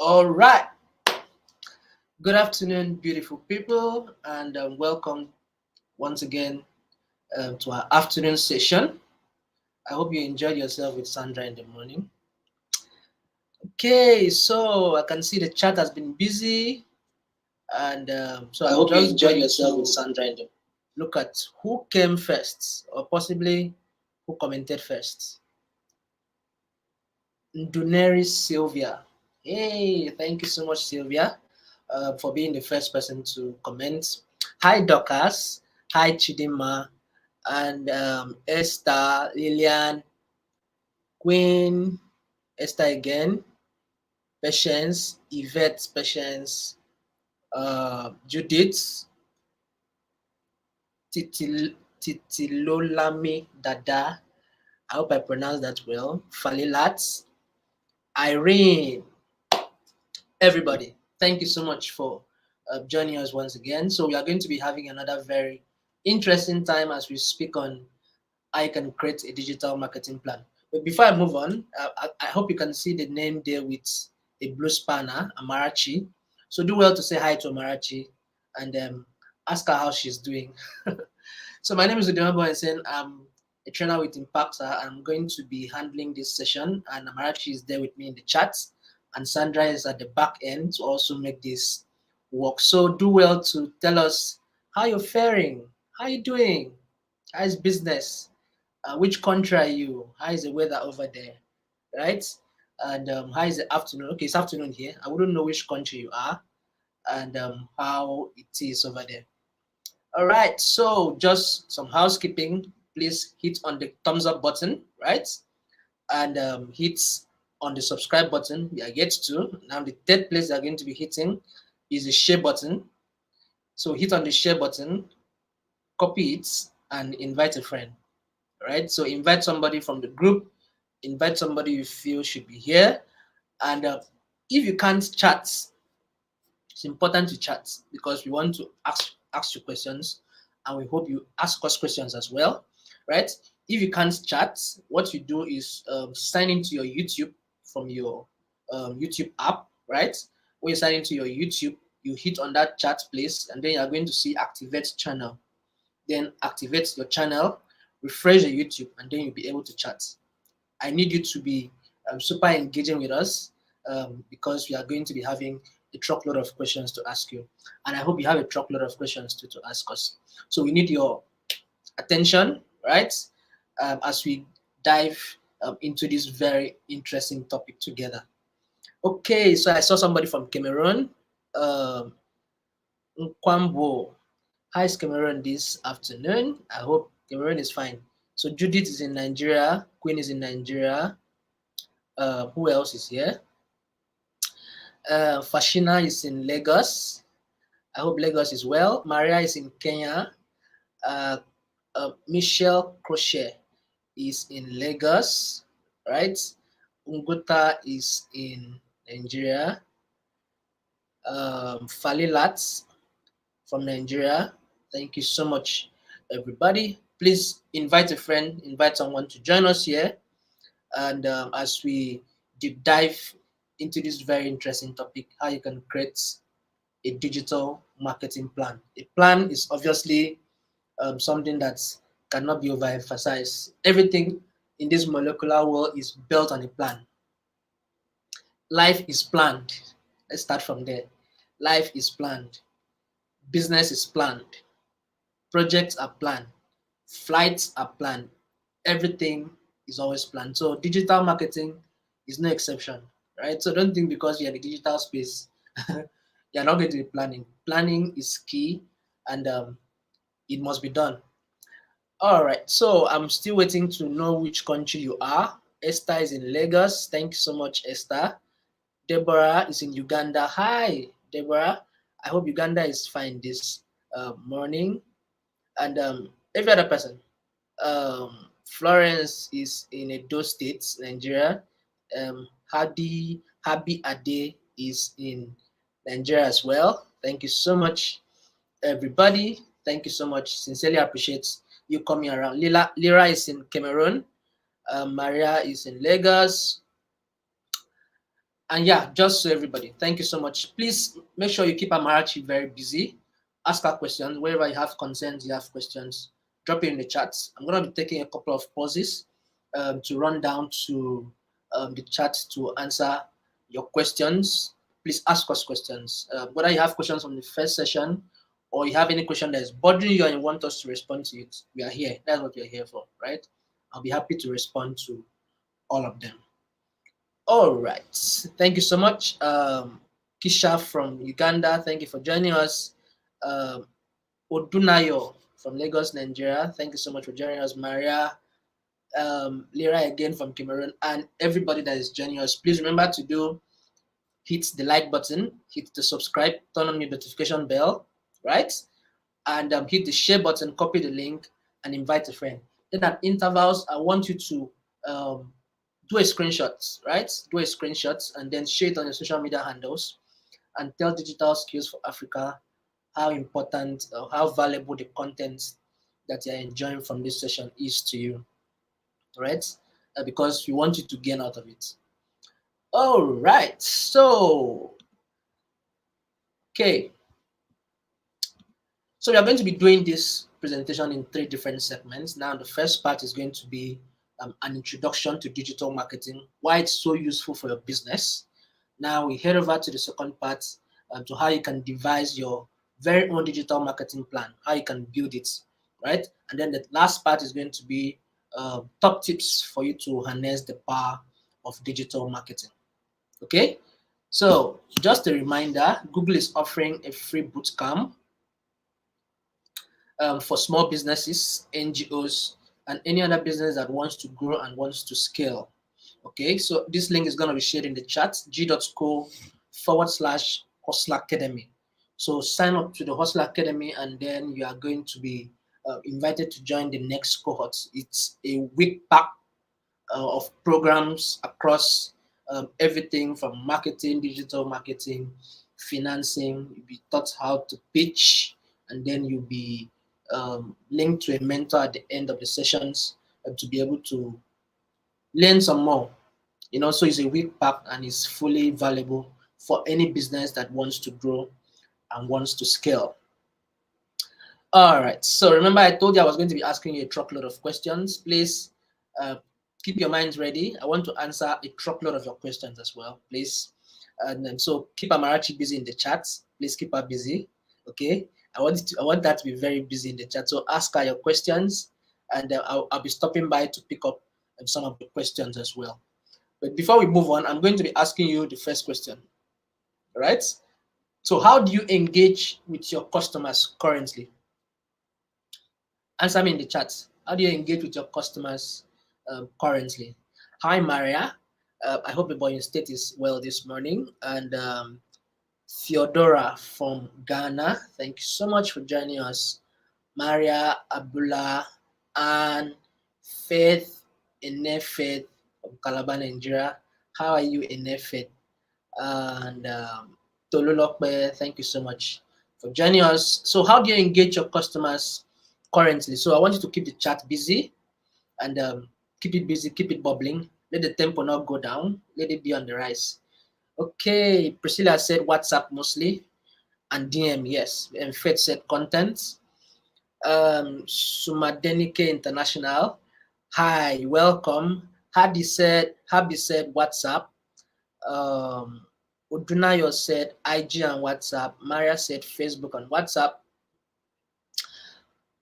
All right. Good afternoon, beautiful people, and welcome once again to our afternoon session. I hope you enjoyed yourself with Sandra in the morning. Okay, so I can see the chat has been busy, and so I I'm hope you just enjoyed going yourself with to Sandra in the look at who came first, or possibly who commented first. Nduneri Sylvia. Hey, thank you so much, Sylvia, for being the first person to comment. Hi, Dorcas. Hi, Chidima. And Esther, Lillian, Queen, Esther again, Patience, Yvette, Patience, Judith, Titilolami Dada. I hope I pronounced that well. Falilat, Irene, everybody. Thank you so much for joining us once again. So we are going to be having another very interesting time as we speak on how you can create a digital marketing plan. But before I move on, I hope you can see the name there with a blue spanner, Amarachi. So do well to say hi to Amarachi and ask her how she's doing. So my name is Udemabo and I'm a trainer with Impacta. I'm going to be handling this session, and Amarachi is there with me in the chat, and Sandra is at the back end to also make this work. So do well to tell us how you're faring, how you doing, how's business, which country are you, how is the weather over there, right? And how is the afternoon? Okay, it's afternoon here. I wouldn't know which country you are and how it is over there. All right, so just some housekeeping. Please hit on the thumbs up button, right? And hit on the subscribe button. We are yet to. Now, the third place they're going to be hitting is the share button. So hit on the share button, copy it, and invite a friend, right? So invite somebody from the group, invite somebody you feel should be here. And if you can't chat, it's important to chat because we want to ask you questions, and we hope you ask us questions as well, right? If you can't chat, what you do is sign into your YouTube from your YouTube app, right? When you sign into your YouTube, you hit on that chat place, and then you are going to see activate channel. Then activate your channel, refresh the YouTube, and then you'll be able to chat. I need you to be super engaging with us because we are going to be having a truckload of questions to ask you. And I hope you have a truckload of questions to ask us. So we need your attention, right? As we dive into this very interesting topic together. Okay, so I saw somebody from Cameroon, um, Nkwambo. Hi, Cameroon this afternoon. I hope Cameroon is fine. So Judith is in Nigeria, Queen is in Nigeria. Who else is here? Fashina is in Lagos. I hope Lagos is well. Maria is in Kenya. Uh, Michelle Crochet is in Lagos, right? Unguta is in Nigeria. Falilat from Nigeria. Thank you so much, everybody. Please invite a friend, invite someone to join us here. And as we deep dive into this very interesting topic, how you can create a digital marketing plan. A plan is obviously something that cannot be overemphasized. Everything in this molecular world is built on a plan. Life is planned. Let's start from there. Life is planned. Business is planned. Projects are planned. Flights are planned. Everything is always planned. So digital marketing is no exception, right? So don't think because you're in the digital space, you're not going to be planning. Planning is key, and it must be done. All right. So I'm still waiting to know which country you are. Esther is in Lagos. Thank you so much, Esther. Deborah is in Uganda. Hi, Deborah. I hope Uganda is fine this morning. And every other person. Florence is in Edo State, Nigeria. Habi Ade is in Nigeria as well. Thank you so much, everybody. Thank you so much. Sincerely appreciate you coming around. Lira is in Cameroon. Maria is in Lagos. And yeah, just so everybody, thank you so much. Please make sure you keep Amarachi very busy. Ask her questions. Wherever you have concerns, you have questions, drop it in the chats. I'm going to be taking a couple of pauses to run down to the chat to answer your questions. Please ask us questions. Whether you have questions from the first session or you have any question that is bothering you and you want us to respond to it, we are here. That's what we're here for, right? I'll be happy to respond to all of them. All right. Thank you so much. Kisha from Uganda, thank you for joining us. Odunayo from Lagos, Nigeria, thank you so much for joining us. Maria, Lyra again from Cameroon, and everybody that is joining us. Please remember to hit the like button, hit the subscribe, turn on your notification bell, right? And hit the share button, copy the link, and invite a friend. Then at intervals, I want you to do a screenshot, right? Do a screenshot and then share it on your social media handles and tell Digital Skills for Africa how important, how valuable the content that you're enjoying from this session is to you, right? Because we want you to gain out of it. All right, so, okay. So we are going to be doing this presentation in 3 different segments. Now, the first part is going to be an introduction to digital marketing, why it's so useful for your business. Now we head over to the second part to how you can devise your very own digital marketing plan, how you can build it, right? And then the last part is going to be top tips for you to harness the power of digital marketing. Okay, so just a reminder, Google is offering a free bootcamp for small businesses, NGOs, and any other business that wants to grow and wants to scale. Okay, so this link is going to be shared in the chat, g.co/Hustle Academy. So sign up to the Hustle Academy and then you are going to be invited to join the next cohort. It's a week pack of programs across everything from marketing, digital marketing, financing. You'll be taught how to pitch, and then you'll be linked to a mentor at the end of the sessions to be able to learn some more. So it's a week pack and it's fully valuable for any business that wants to grow and wants to scale. All right, so remember I told you I was going to be asking you a truckload of questions. Please keep your minds ready. I want to answer a truckload of your questions as well, please. And then, so keep Amarachi busy in the chat. Please keep her busy, okay? I want that to be very busy in the chat. So ask her your questions, and I'll be stopping by to pick up some of the questions as well. But before we move on, I'm going to be asking you the first question, all right? So how do you engage with your customers currently? Answer me in the chat. How do you engage with your customers currently? Hi, Maria. I hope your state is well this morning. And Theodora from Ghana, thank you so much for joining us. Maria, Abdullah, and Faith, Faith from Calabar, Nigeria. How are you, Faith? And Tolulokbe, thank you so much for joining us. So how do you engage your customers currently? So I want you to keep the chat busy and keep it busy, keep it bubbling. Let the tempo not go down. Let it be on the rise. Okay, Priscilla said WhatsApp mostly and DM, yes. And Faith said content. Sumadenike International, hi, welcome. Hadi said WhatsApp. Odunayo said IG and WhatsApp. Maria said Facebook and WhatsApp.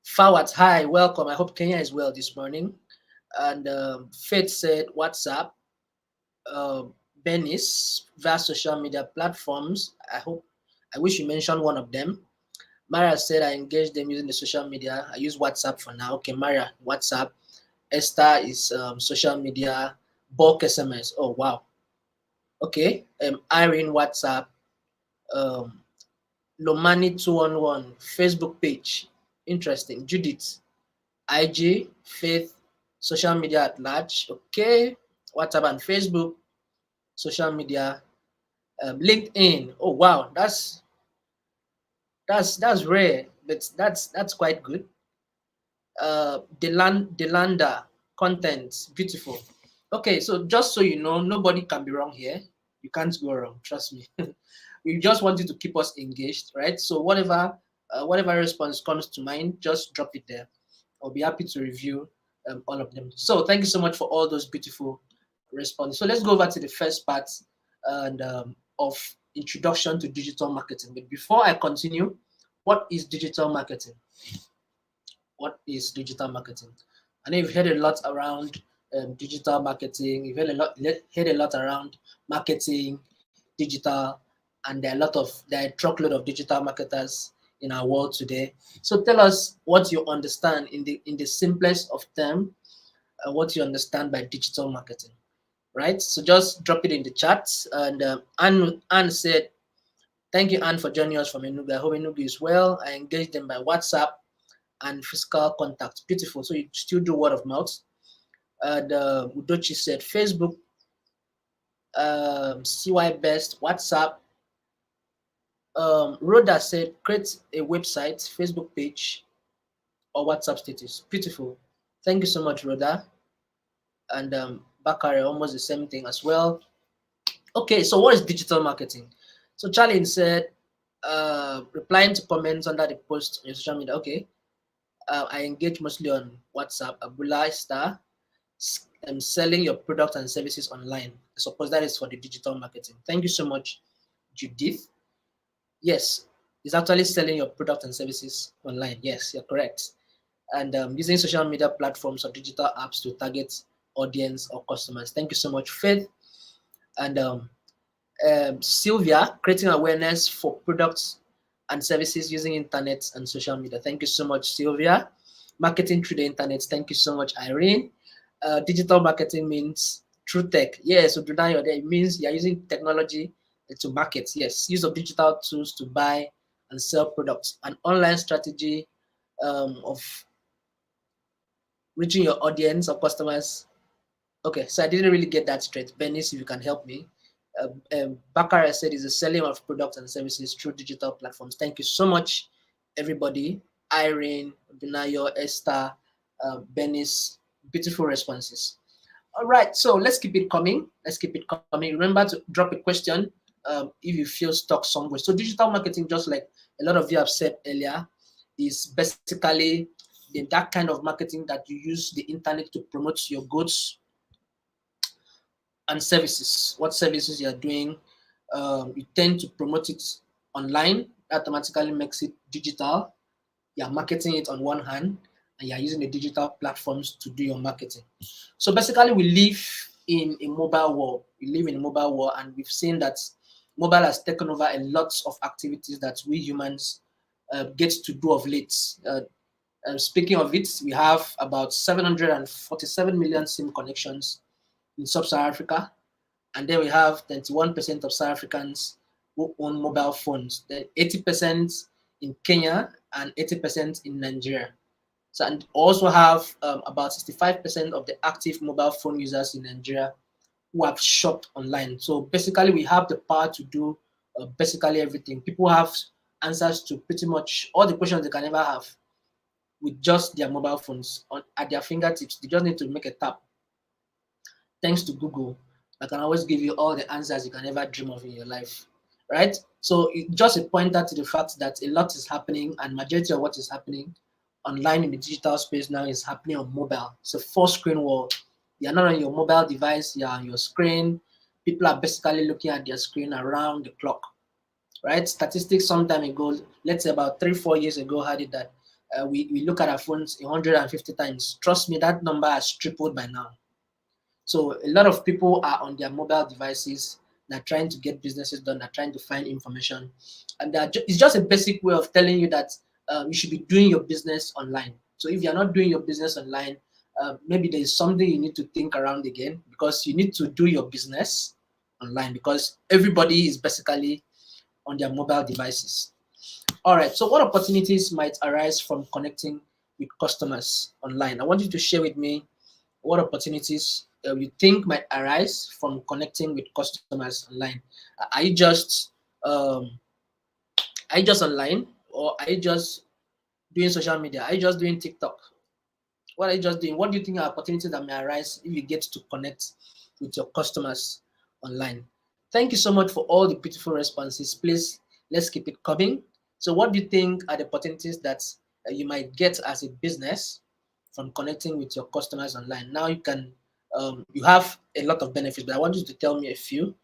Fawad, hi, welcome. I hope Kenya is well this morning. And Faith said WhatsApp. Benis via social media platforms. I wish you mentioned one of them. Maria said I engage them using the social media. I use WhatsApp for now. Okay, Maria, WhatsApp. Esther is social media, bulk SMS. Oh, wow. Okay, Irene, WhatsApp. Lomani211, Facebook page. Interesting. Judith, IG, Faith, social media at large. Okay, WhatsApp and Facebook, social media. LinkedIn. Oh wow, that's rare, but that's quite good. Delanda content, beautiful. Okay, so just so you know, nobody can be wrong here. You can't go wrong, trust me. We just want you to keep us engaged, right? So whatever response comes to mind, just drop it there. I'll be happy to review all of them. So thank you so much for all those beautiful responses. So let's go over to the first part and of introduction to digital marketing. But before I continue, what is digital marketing? What is digital marketing? I know you've heard a lot around digital marketing. You've heard a lot around marketing, digital, and there are a truckload of digital marketers in our world today. So tell us what you understand in the simplest of terms, what you understand by digital marketing, right? So just drop it in the chat. And Anne said, "Thank you, Anne, for joining us from Enugu. I hope Enugu is well. I engaged them by WhatsApp and physical contact. Beautiful. So you still do word of mouth." And Udochi said, "Facebook, CY Best, WhatsApp." Rhoda said, "Create a website, Facebook page, or WhatsApp status." Beautiful. Thank you so much, Rhoda. And Bakare, almost the same thing as well. Okay, so what is digital marketing? So Charlie said, replying to comments under the post on your social media. Okay, I engage mostly on WhatsApp. Abula Star, selling your product and services online. I suppose that is for the digital marketing. Thank you so much, Judith. Yes, it's actually selling your product and services online. Yes, you're correct. And using social media platforms or digital apps to target audience or customers. Thank you so much, Faith. And Sylvia, creating awareness for products and services using internet and social media. Thank you so much, Sylvia. Marketing through the internet. Thank you so much, Irene. Digital marketing means through tech. Yes, so it means you're using technology to market. Yes, use of digital tools to buy and sell products. An online strategy of reaching your audience or customers. Okay, so I didn't really get that straight. Benis, if you can help me. Bakara said is the selling of products and services through digital platforms. Thank you so much, everybody. Irene, Binayo, Esther, Benis, beautiful responses. All right, so let's keep it coming. Let's keep it coming. Remember to drop a question if you feel stuck somewhere. So digital marketing, just like a lot of you have said earlier, is basically that kind of marketing that you use the internet to promote your goods and services. What services you are doing, you tend to promote it online. That automatically makes it digital. You're marketing it on one hand, and you're using the digital platforms to do your marketing. So basically, we live in a mobile world. We live in a mobile world, and we've seen that mobile has taken over a lot of activities that we humans get to do of late. Speaking of it, we have about 747 million SIM connections in sub-Saharan Africa, and then we have 21% of South Africans who own mobile phones, then 80% in Kenya and 80% in Nigeria. So, and also have about 65% of the active mobile phone users in Nigeria who have shopped online. So basically, we have the power to do basically everything. People have answers to pretty much all the questions they can ever have with just their mobile phones at their fingertips. They just need to make a tap. Thanks to Google, I can always give you all the answers you can ever dream of in your life, right? So it's just a pointer to the fact that a lot is happening, and majority of what is happening online in the digital space now is happening on mobile. It's a full screen world. You're not on your mobile device, you're on your screen. People are basically looking at their screen around the clock, right? Statistics some time ago, let's say about 3-4 years ago, had it that we look at our phones 150 times. Trust me, that number has tripled by now. So a lot of people are on their mobile devices. They're trying to get businesses done. They're trying to find information, and it's just a basic way of telling you that you should be doing your business online. So if you're not doing your business online, maybe there is something you need to think around again, because you need to do your business online, because everybody is basically on their mobile devices. All right. So what opportunities might arise from connecting with customers online? I want you to share with me what opportunities you think might arise from connecting with customers online. Are you just online, or are you just doing social media? Are you just doing TikTok? What are you just doing? What do you think are opportunities that may arise if you get to connect with your customers online? Thank you so much for all the beautiful responses. Please, let's keep it coming. So what do you think are the opportunities that you might get as a business from connecting with your customers online? Now you have a lot of benefits, but I want you to tell me a few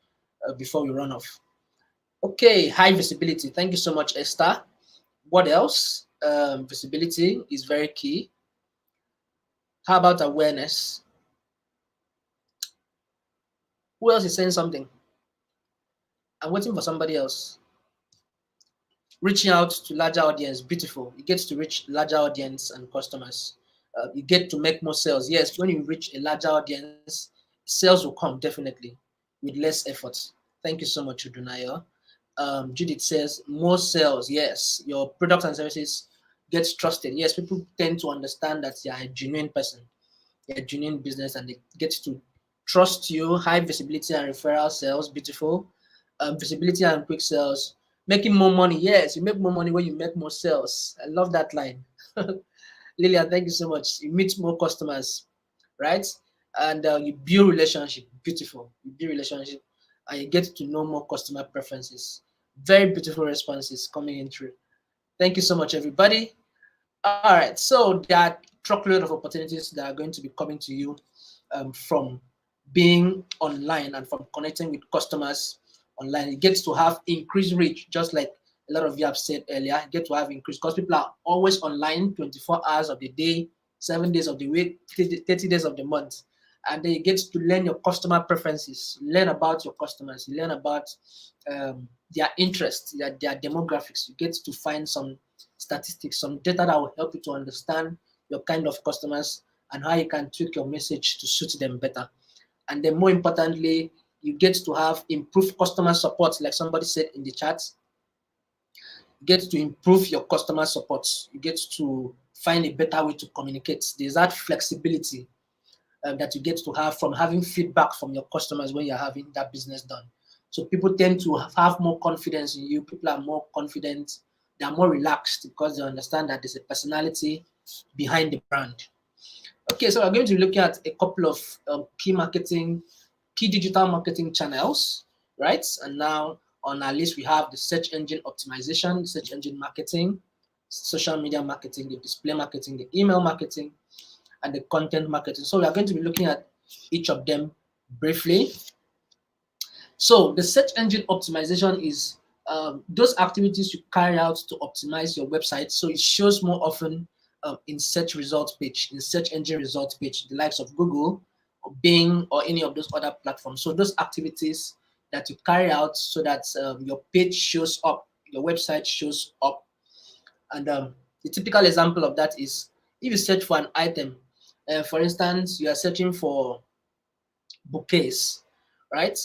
before we run off. Okay, high visibility. Thank you so much, Esther. What else? Visibility is very key. How about awareness? Who else is saying something? I'm waiting for somebody else. Reaching out to larger audience, beautiful. You get to reach larger audience and customers. You get to make more sales. Yes, when you reach a larger audience, sales will come definitely with less effort. Thank you so much, Udunaya. Judith says more sales. Yes, your products and services gets trusted. Yes, people tend to understand that you're a genuine person, you're a genuine business, and they get to trust you. High visibility and referral sales, beautiful. Visibility and quick sales, making more money. Yes, you make more money when you make more sales. I love that line. Lillian, thank you so much. You meet more customers, right? And you build relationship. Beautiful. You build relationship, and you get to know more customer preferences. Very beautiful responses coming in through. Thank you so much, everybody. All right, so there are truckload of opportunities that are going to be coming to you from being online and from connecting with customers online. It gets to have increased reach, just like a lot of you have said earlier. You get to have increased because people are always online 24 hours of the day, 7 days of the week, 30 days of the month. And then you get to learn your customer preferences, learn about your customers, learn about their interests, their demographics. You get to find some statistics, some data that will help you to understand your kind of customers and how you can tweak your message to suit them better. And then more importantly, you get to have improved customer support, like somebody said in the chat. You get to improve your customer support. You get to find a better way to communicate. There's that flexibility that you get to have from having feedback from your customers when you're having that business done. So people tend to have more confidence in you. People are more confident. They are more relaxed because they understand that there's a personality behind the brand. Okay, so we're going to be looking at a couple of key digital marketing channels, right? And now on our list, we have the search engine optimization, search engine marketing, social media marketing, the display marketing, the email marketing, and the content marketing. So we are going to be looking at each of them briefly. So the search engine optimization is those activities you carry out to optimize your website so it shows more often in search results page, in search engine results page, the likes of Google or Bing or any of those other platforms. So those activities that you carry out so that your page shows up, your website shows up. And the typical example of that is if you search for an item, for instance, you are searching for bouquets, right?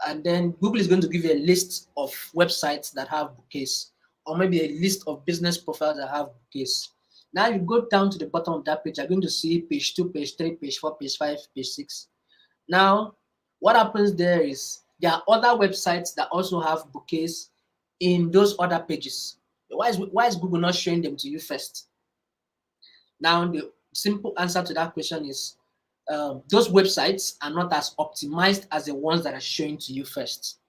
And then Google is going to give you a list of websites that have bouquets, or maybe a list of business profiles that have bouquets. Now you go down to the bottom of that page, you're going to see page 2, page 3, page 4, page 5, page 6. Now, what happens there is there are other websites that also have bouquets in those other pages. Why is Google not showing them to you first? Now, the simple answer to that question is those websites are not as optimized as the ones that are showing to you first.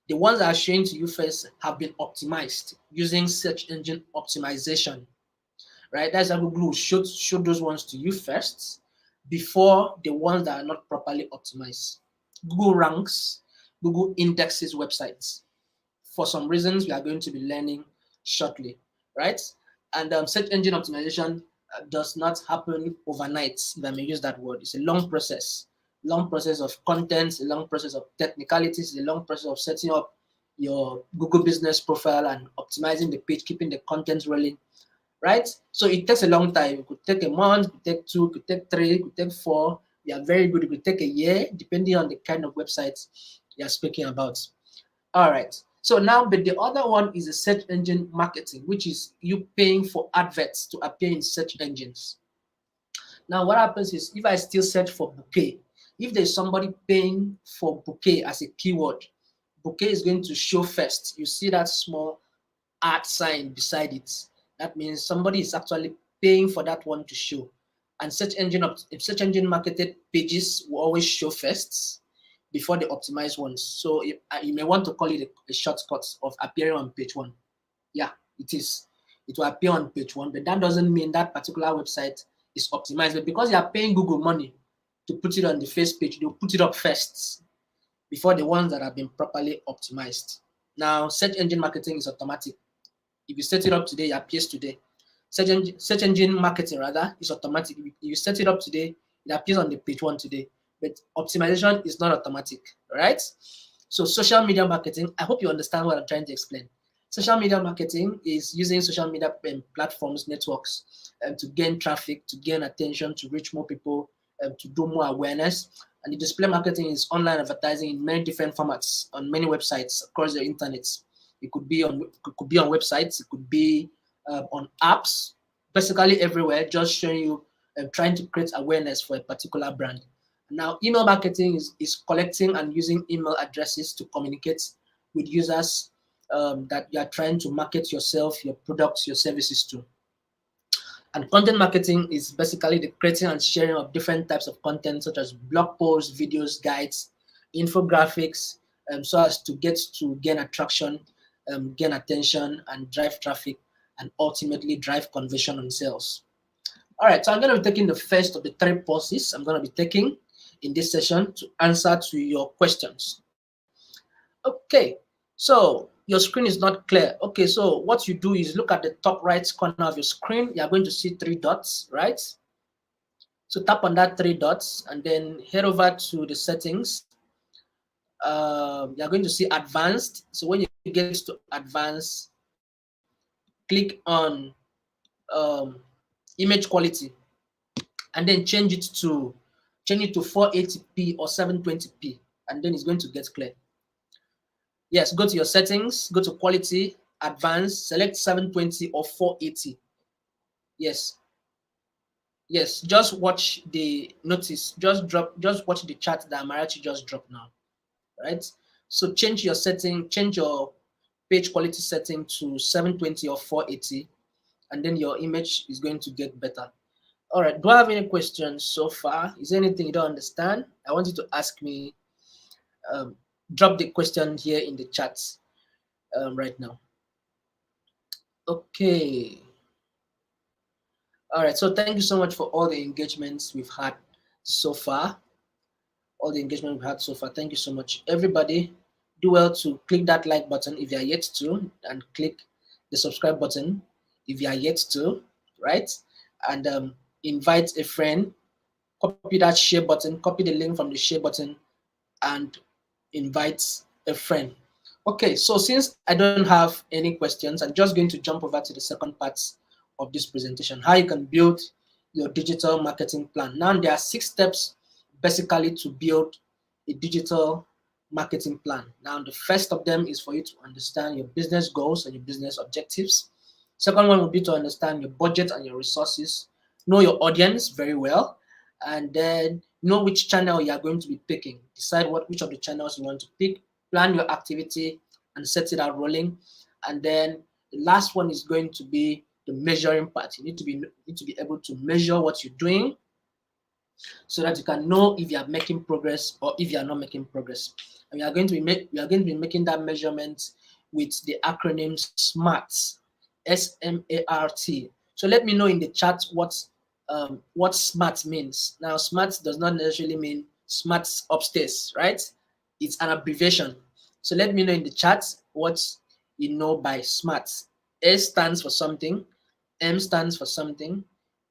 The ones that are showing to you first have been optimized using search engine optimization, right? That's how Google will show those ones to you first before the ones that are not properly optimized. Google ranks, Google indexes websites. For some reasons we are going to be learning shortly, right? And search engine optimization does not happen overnight, if I may use that word. It's a long process of content, a long process of technicalities, a long process of setting up your Google business profile and optimizing the page, keeping the content rolling, right? So it takes a long time. It could take a month, it could take 2, it could take 3, it could take 4. We are very good. It could take a year, depending on the kind of websites you're speaking about. All right. So now, but the other one is a search engine marketing, which is you paying for adverts to appear in search engines. Now, what happens is if I still search for bouquet, if there's somebody paying for bouquet as a keyword, bouquet is going to show first. You see that small art sign beside it. That means somebody is actually paying for that one to show. And search engine marketed pages will always show first before the optimized ones. So you may want to call it a shortcut of appearing on page one. Yeah, it is. It will appear on page one, but that doesn't mean that particular website is optimized. But because you are paying Google money to put it on the first page, they'll put it up first before the ones that have been properly optimized. Now, search engine marketing is automatic. If you set it up today, it appears today. Search engine marketing rather is automatic. If you set it up today, it appears on the page one today. But optimization is not automatic, right? So social media marketing, I hope you understand what I'm trying to explain. Social media marketing is using social media platforms, networks, to gain traffic, to gain attention, to reach more people, to do more awareness. And the display marketing is online advertising in many different formats on many websites across the internet. It could be on websites, it could be on apps, basically everywhere, just showing you, trying to create awareness for a particular brand. Now, email marketing is collecting and using email addresses to communicate with users that you are trying to market yourself, your products, your services to. And content marketing is basically the creating and sharing of different types of content, such as blog posts, videos, guides, infographics, so as to gain attraction, gain attention, and drive traffic, and ultimately drive conversion and sales. All right, so I'm going to be taking the first of the three pauses I'm going to be taking in this session to answer to your questions. Okay, so your screen is not clear. Okay, so what you do is look at the top right corner of your screen. You're going to see three dots, right? So tap on that three dots and then head over to the settings. You're going to see advanced. So when you get to advanced, click on image quality and then change it to 480p or 720p, and then it's going to get clear. Yes, go to your settings, go to quality, advanced, select 720 or 480. Yes. Yes, just watch the notice. Just watch the chart that Amarachi just dropped now. Right? So change your setting, change your page quality setting to 720 or 480, and then your image is going to get better. All right, do I have any questions so far? Is there anything you don't understand? I want you to ask me. Drop the question here in the chat right now. Okay. All right, so thank you so much for all the engagements we've had so far. Thank you so much. Everybody, do well to click that like button if you are yet to, and click the subscribe button if you are yet to, right? And invite a friend, copy that share button, copy the link from the share button, and invite a friend. Okay, so since I don't have any questions, I'm just going to jump over to the second part of this presentation, how you can build your digital marketing plan. Now, there are 6 steps basically to build a digital marketing plan. Now, the first of them is for you to understand your business goals and your business objectives. Second one will be to understand your budget and your resources, know your audience very well, and then know which channel you are going to be picking. Decide which of the channels you want to pick, plan your activity, and set it out rolling. And then the last one is going to be the measuring part. You need to be able to measure what you're doing so that you can know if you are making progress or if you are not making progress. And we are going to be making that measurement with the acronym SMART, SMART. So let me know in the chat what SMART means. Now, SMART does not necessarily mean smart upstairs, right? It's an abbreviation. So let me know in the chat what you know by SMART. S stands for something, M stands for something,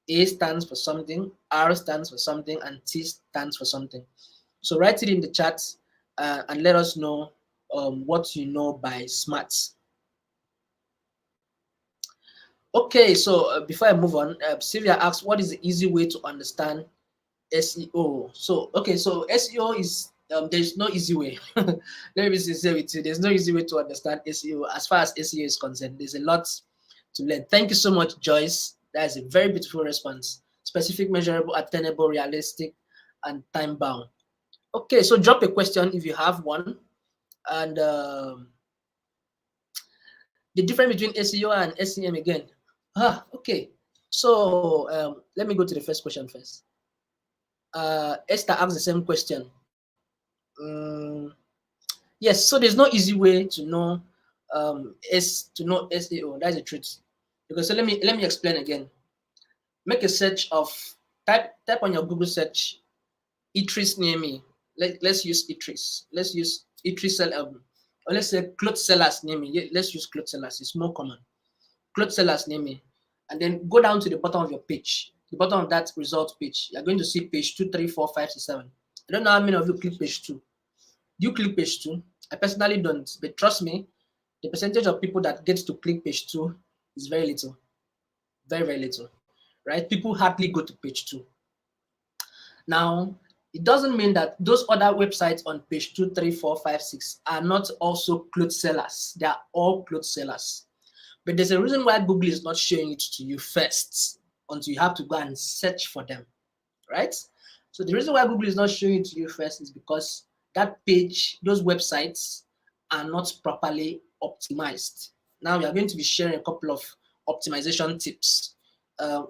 A stands for something, R stands for something, and T stands for something. So write it in the chat and let us know what you know by SMART. Okay, so before I move on, Sylvia asks, what is the easy way to understand SEO? So, okay, so SEO is, there's no easy way. Let me be sincere with you. There's no easy way to understand SEO. As far as SEO is concerned, there's a lot to learn. Thank you so much, Joyce. That is a very beautiful response. Specific, measurable, attainable, realistic, and time-bound. Okay, so drop a question if you have one. And the difference between SEO and SEM again. Okay. So let me go to the first question first. Esther asks the same question. Yes, so there's no easy way to know SEO. That's the truth. Because so let me explain again. Make a search of type on your Google search eateries near me. Let's use eateries. Let's use eatery sell or let's say clothes sellers near me. Let's use clothes sellers. It's more common. Clothes sellers near me. And then go down to the bottom of your page. The bottom of that result page. You're going to see page 2, 3, 4, 5, 6, 7. I don't know how many of you click page 2. Do you click page 2? I personally don't, but trust me, the percentage of people that get to click page 2 is very little. Very, very little. Right? People hardly go to page 2. Now, it doesn't mean that those other websites on page 2, 3, 4, 5, 6 are not also clothes sellers. They are all clothes sellers. But there's a reason why Google is not showing it to you first until you have to go and search for them, right? So the reason why Google is not showing it to you first is because that page, those websites are not properly optimized. Now we are going to be sharing a couple of optimization tips.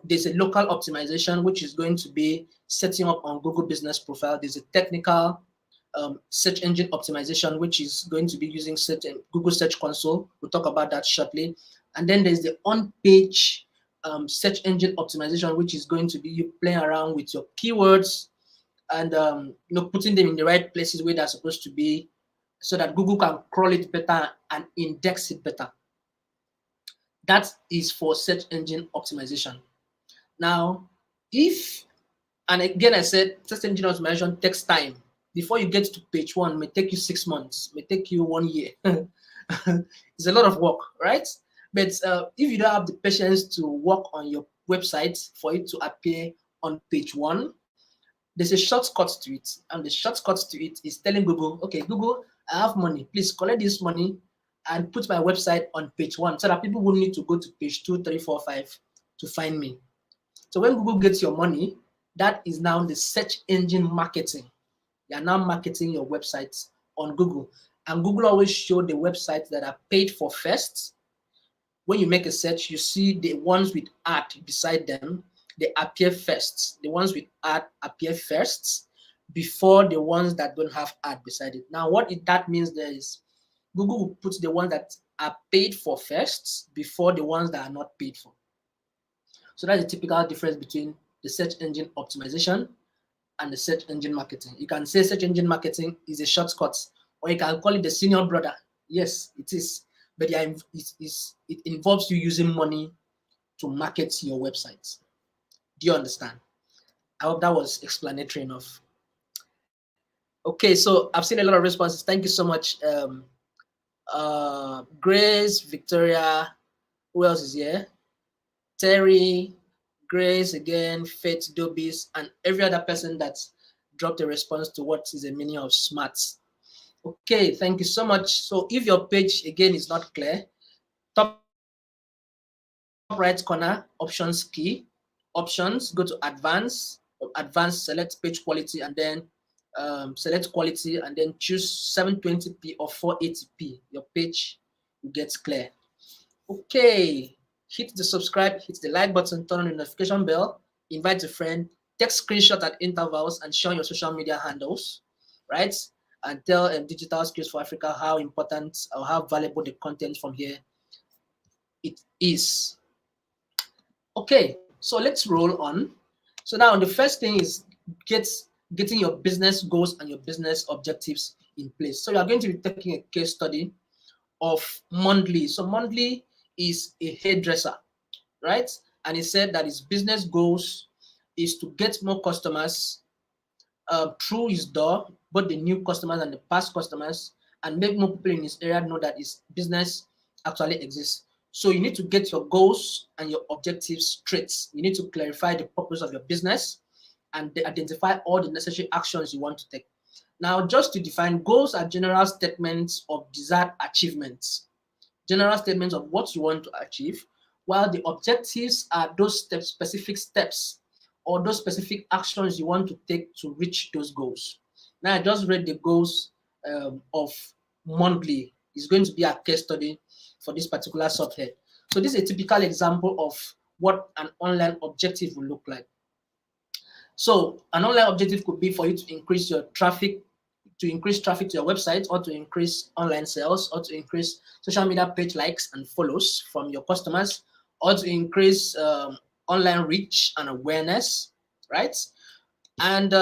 There's a local optimization, which is going to be setting up on Google Business Profile. There's a technical search engine optimization, which is going to be using Google Search Console. We'll talk about that shortly. And then there's the on-page search engine optimization, which is going to be you playing around with your keywords and putting them in the right places where they're supposed to be, so that Google can crawl it better and index it better. That is for search engine optimization. Now, and again, I said search engine optimization takes time. Before you get to page 1, it may take you 6 months, may take you 1 year. It's a lot of work, right? But if you don't have the patience to work on your website for it to appear on page 1, there's a shortcut to it. And the shortcut to it is telling Google, okay, Google, I have money. Please collect this money and put my website on page 1 so that people won't need to go to page 2, 3, 4, 5 to find me. So when Google gets your money, that is now the search engine marketing. You are now marketing your website on Google. And Google always show the websites that are paid for first. When you make a search, you see the ones with ad beside them, they appear first. The ones with ad appear first before the ones that don't have ad beside it. Now, what that means there is Google will put the ones that are paid for first before the ones that are not paid for. So that's the typical difference between the search engine optimization and the search engine marketing. You can say search engine marketing is a shortcut, or you can call it the senior brother. Yes, it is. But it involves you using money to market your website. Do you understand? I hope that was explanatory enough. Okay, so I've seen a lot of responses. Thank you so much. Grace, Victoria, who else is here? Terry, Grace again, Faith, Dobis, and every other person that's dropped a response to what is the meaning of smart. Okay, thank you so much. So if your page again is not clear, top right corner, options key, options, go to advanced, select page quality, and then select quality, and then choose 720p or 480p. Your page gets clear. Okay, hit the subscribe, hit the like button, turn on the notification bell, invite a friend, take screenshot at intervals, and share on your social media handles, right? And tell Digital Skills for Africa how important or how valuable the content from here it is. Okay, so let's roll on. So now the first thing is getting your business goals and your business objectives in place. So you're going to be taking a case study of Mondly. So Mondly is a hairdresser, right? And he said that his business goals is to get more customers through his door, both the new customers and the past customers, and make more people in his area know that his business actually exists. So you need to get your goals and your objectives straight. You need to clarify the purpose of your business and identify all the necessary actions you want to take. Now, just to define, goals are general statements of desired achievements, general statements of what you want to achieve, while the objectives are those specific steps or those specific actions you want to take to reach those goals. Now, I just read the goals of Mondly. It's going to be a case study for this particular subhead. So this is a typical example of what an online objective will look like. So an online objective could be for you to increase your traffic to increase traffic to your website, or to increase online sales, or to increase social media page likes and follows from your customers, or to increase online reach and awareness, right? And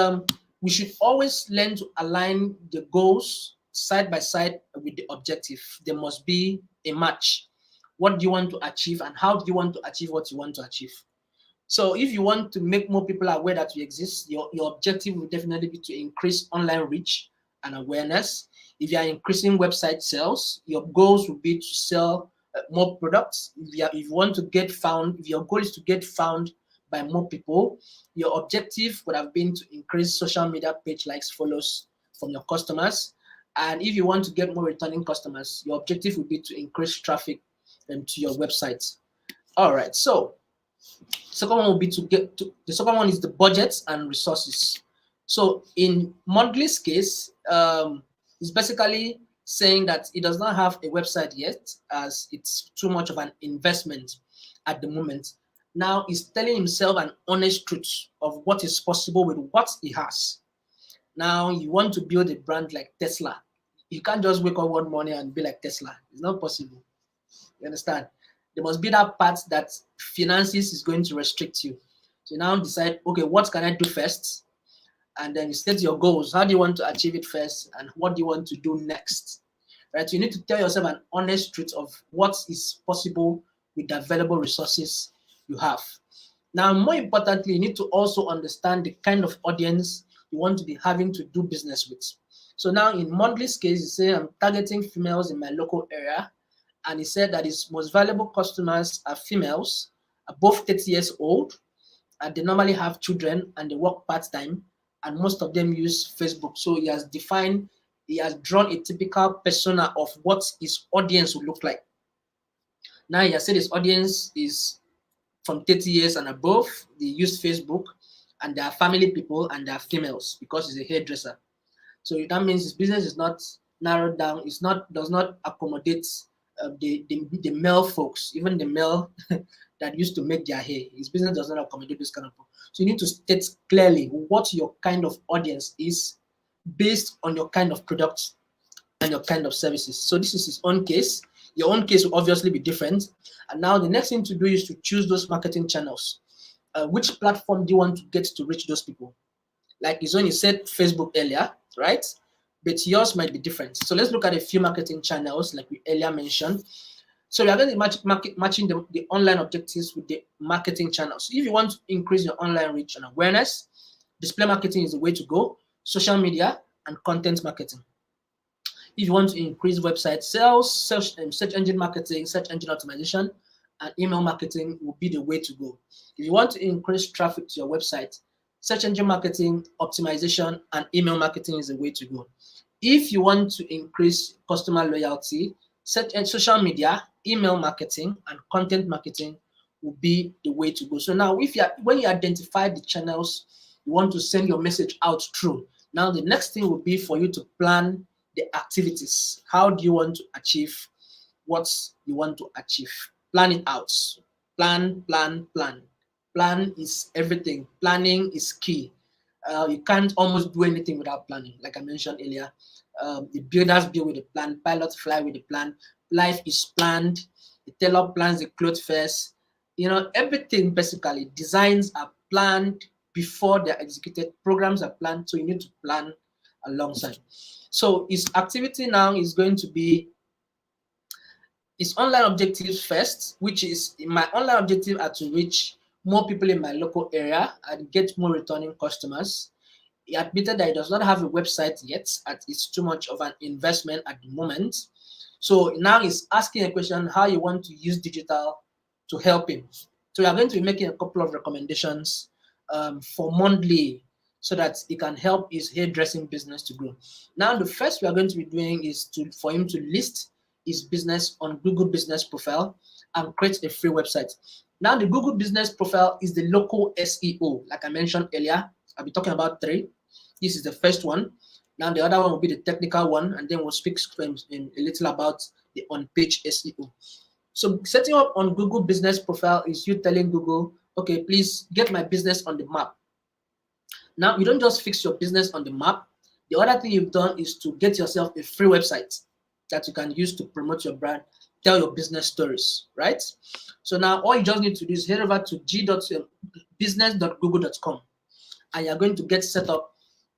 we should always learn to align the goals side by side with the objective. There must be a match. What do you want to achieve, and how do you want to achieve what you want to achieve? So if you want to make more people aware that you exist, your objective will definitely be to increase online reach and awareness. If you are increasing website sales, your goals will be to sell more products. If you want to get found, if your goal is to get found by more people, your objective would have been to increase social media page likes, follows from your customers. And if you want to get more returning customers, your objective would be to increase traffic to your website. All right, so second one will be to get to the second one is the budgets and resources. So in Monthly's case, it's basically saying that it does not have a website yet, as it's too much of an investment at the moment. Now he's telling himself an honest truth of what is possible with what he has. Now you want to build a brand like Tesla. You can't just wake up one morning and be like Tesla. It's not possible. You understand? There must be that part that finances is going to restrict you. So you now decide, okay, what can I do first? And then you set your goals. How do you want to achieve it first? And what do you want to do next? Right? You need to tell yourself an honest truth of what is possible with the available resources you have. Now, more importantly, you need to also understand the kind of audience you want to be having to do business with. So now in Monthly's case, you say, I'm targeting females in my local area. And he said that his most valuable customers are females, above 30 years old, and they normally have children and they work part-time, and most of them use Facebook. So he has drawn a typical persona of what his audience would look like. Now he has said his audience is from 30 years and above. They use Facebook, and they are family people, and they are females because he's a hairdresser. So that means his business is not narrowed down. Does not accommodate the male folks, even the male that used to make their hair. His business does not accommodate this kind of people. So you need to state clearly what your kind of audience is based on your kind of products and your kind of services. So this is his own case. Your own case will obviously be different. And now the next thing to do is to choose those marketing channels. Which platform do you want to get to reach those people? Like his own, he said Facebook earlier, right? But yours might be different. So let's look at a few marketing channels like we earlier mentioned. So we are going to matching the online objectives with the marketing channels. So if you want to increase your online reach and awareness, display marketing is the way to go, social media and content marketing. If you want to increase website sales, search engine marketing, search engine optimization, and email marketing will be the way to go. If you want to increase traffic to your website, search engine marketing, optimization, and email marketing is the way to go. If you want to increase customer loyalty, search and social media, email marketing, and content marketing will be the way to go. So now, when you identify the channels you want to send your message out through, now the next thing will be for you to plan the activities. How do you want to achieve what you want to achieve? Plan it out. Plan, plan, plan. Plan is everything. Planning is key. You can't almost do anything without planning. Like I mentioned earlier, the builders build with a plan, pilots fly with a plan, life is planned, the tailor plans the clothes first. You know, everything basically, designs are planned before they're executed, programs are planned, so you need to plan alongside. So his activity now is going to be his online objectives first, which is my online objective are to reach more people in my local area and get more returning customers. He admitted that he does not have a website yet, as it's too much of an investment at the moment. So now he's asking a question how you want to use digital to help him. So we are going to be making a couple of recommendations for Monthly so that he can help his hairdressing business to grow. Now, the first we are going to be doing is for him to list his business on Google Business Profile and create a free website. Now, the Google Business Profile is the local SEO. Like I mentioned earlier, I'll be talking about 3. This is the first one. Now, the other one will be the technical one, and then we'll speak a little about the on-page SEO. So setting up on Google Business Profile is you telling Google, okay, please get my business on the map. Now, you don't just fix your business on the map, The other thing you've done is to get yourself a free website that you can use to promote your brand, tell your business stories, right? So now all you just need to do is head over to business.google.com, and you're going to get set up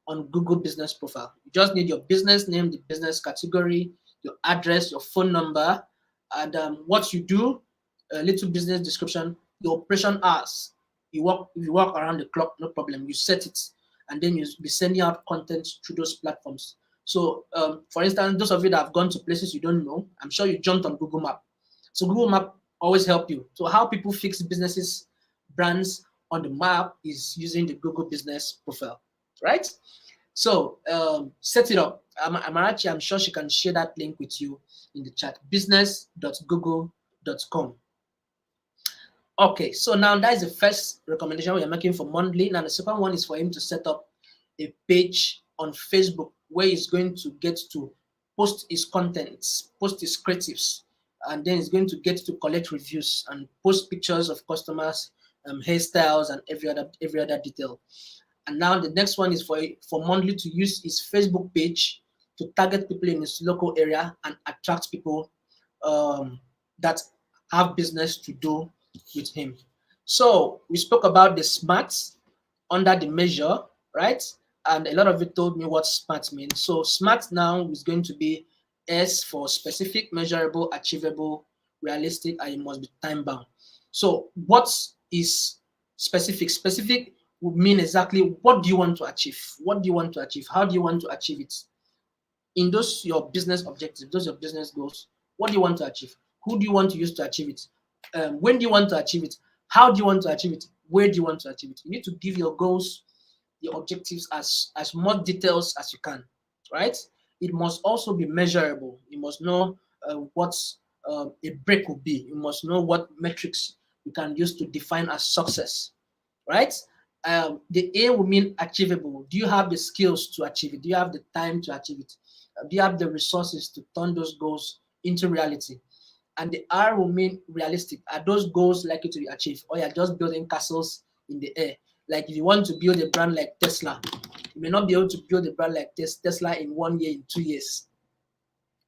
on Google Business Profile. You just need your business name, the business category, your address, your phone number, and what you do, a little business description, your operation hours. You work around the clock, no problem. You set it, and then you'll be sending out content through those platforms. So, for instance, those of you that have gone to places you don't know, I'm sure you jumped on Google Map. So Google Map always help you. So how people fix businesses, brands on the map is using the Google Business Profile, right? So set it up. Amarachi, I'm sure she can share that link with you in the chat. business.google.com. Okay, so now that is the first recommendation we are making for monthly. Now the second one is for him to set up a page on Facebook where he's going to get to post his contents, post his creatives, and then he's going to get to collect reviews and post pictures of customers, hairstyles, and every other detail. And now the next one is for monthly to use his Facebook page to target people in his local area and attract people that have business to do with him. So we spoke about the SMART under the measure, right? And a lot of you told me what SMART means. So SMART now is going to be S for specific, measurable, achievable, realistic, and it must be time bound. So what is specific? Specific would mean exactly what do you want to achieve? What do you want to achieve? How do you want to achieve it? In those your business objectives, those your business goals, what do you want to achieve? Who do you want to use to achieve it? When do you want to achieve it? How do you want to achieve it? Where do you want to achieve it? You need to give your goals, your objectives as much details as you can, right? It must also be measurable. You must know what a break will be. You must know what metrics you can use to define as success, right? The A will mean achievable. Do you have the skills to achieve it? Do you have the time to achieve it? Do you have the resources to turn those goals into reality? And the R will mean realistic. Are those goals likely to be achieved? Or you're just building castles in the air? Like if you want to build a brand like Tesla, you may not be able to build a brand like Tesla in 1 year, in 2 years,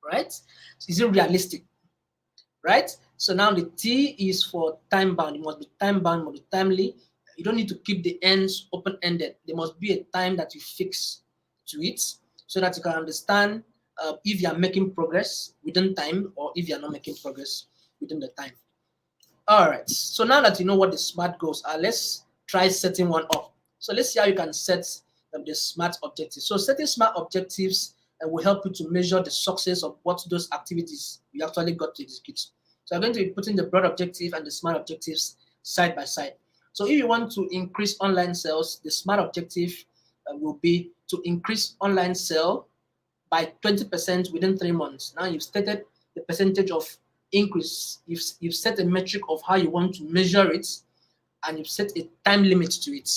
right? So is it realistic, right? So now the T is for time bound. It must be time bound, must be timely. You don't need to keep the ends open-ended. There must be a time that you fix to it so that you can understand if you are making progress within time or if you are not making progress within the time. All right, so now that you know what the SMART goals are, let's try setting one up. So let's see how you can set the SMART objectives. So setting SMART objectives will help you to measure the success of what those activities you actually got to execute. So I'm going to be putting the broad objective and the SMART objectives side by side. So if you want to increase online sales, the SMART objective will be to increase online sale by 20% within 3 months. Now you've stated the percentage of increase. You've set a metric of how you want to measure it, and you've set a time limit to it.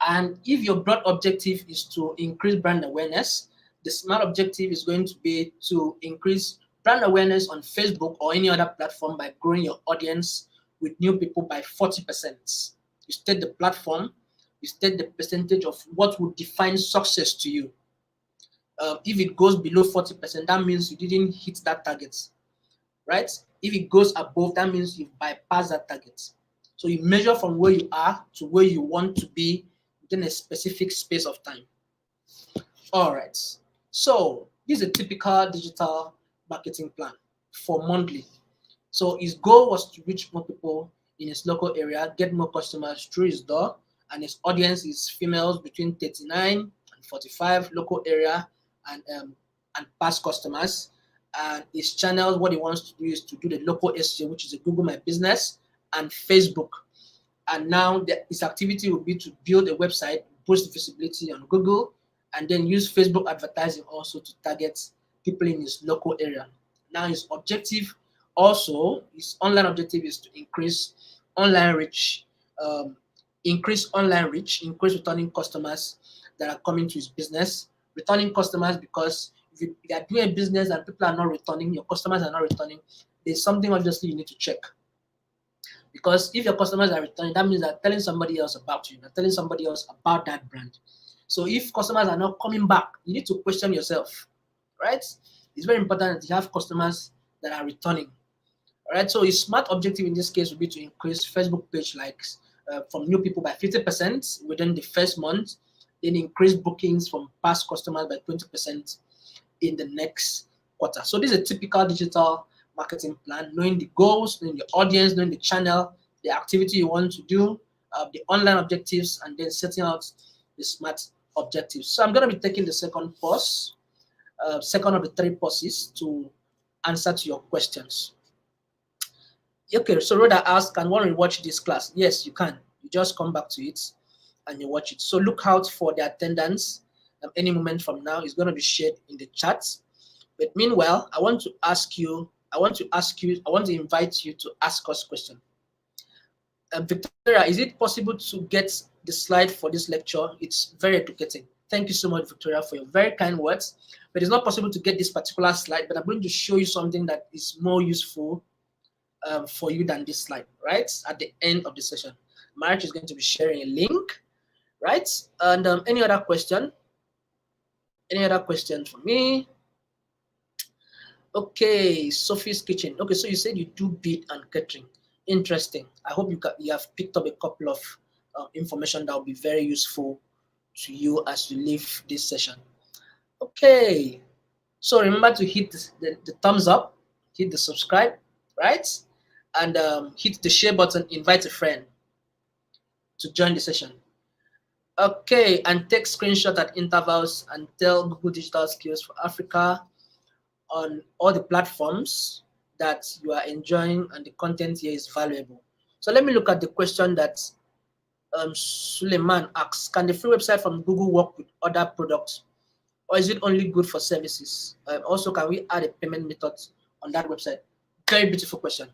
And if your broad objective is to increase brand awareness, the SMART objective is going to be to increase brand awareness on Facebook or any other platform by growing your audience with new people by 40%. You state the platform, you state the percentage of what would define success to you. If it goes below 40%, that means you didn't hit that target, right? If it goes above, that means you've bypassed that target. So you measure from where you are to where you want to be within a specific space of time. All right. So this is a typical digital marketing plan for monthly. So his goal was to reach more people in his local area, get more customers through his door, and his audience is females between 39 and 45, local area and past customers. And his channels, what he wants to do is to do the local SEO, which is a Google My Business and Facebook. And now his activity will be to build a website, boost visibility on Google, and then use Facebook advertising also to target people in his local area. Now his objective also, his online objective is to increase online reach, increase returning customers that are coming to his business. Returning customers because if you are doing a business and people are not returning, your customers are not returning, there's something obviously you need to check. Because if your customers are returning, that means they're telling somebody else about you, they're telling somebody else about that brand. So if customers are not coming back, you need to question yourself, right? It's very important that you have customers that are returning. All right, so a smart objective in this case would be to increase Facebook page likes from new people by 50% within the first month, then increase bookings from past customers by 20% in the next quarter. So this is a typical digital marketing plan, knowing the goals, knowing the audience, knowing the channel, the activity you want to do, the online objectives, and then setting out the smart objectives. So I'm going to be taking the second pause, second of the three pauses to answer to your questions. Okay, so Rhoda asked, can one rewatch this class? Yes, you can. You just come back to it and you watch it. So look out for the attendance. Any moment from now is going to be shared in the chat. But meanwhile, I want to invite you to ask us questions. Victoria, is it possible to get the slide for this lecture? It's very educating. Thank you so much, Victoria, for your very kind words. But it's not possible to get this particular slide, but I'm going to show you something that is more useful for you than this slide, right? At the end of the session. March is going to be sharing a link, right? And any other question? Any other questions for me? Okay, Sophie's Kitchen. Okay, so you said you do bid and catering. Interesting. I hope you have picked up a couple of information that will be very useful to you as you leave this session. Okay, so remember to hit the thumbs up, hit the subscribe, right? And hit the share button, invite a friend to join the session. Okay, and take screenshot at intervals and tell Google Digital Skills for Africa on all the platforms that you are enjoying and the content here is valuable. So let me look at the question that Suleiman asks. Can the free website from Google work with other products, or is it only good for services? Also, can we add a payment method on that website? Very beautiful question.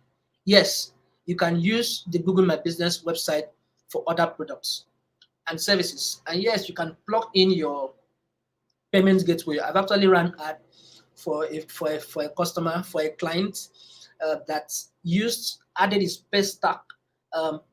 Yes, you can use the Google My Business website for other products and services. And yes, you can plug in your payments gateway. I've actually run ad for a customer, for a client that added his Paystack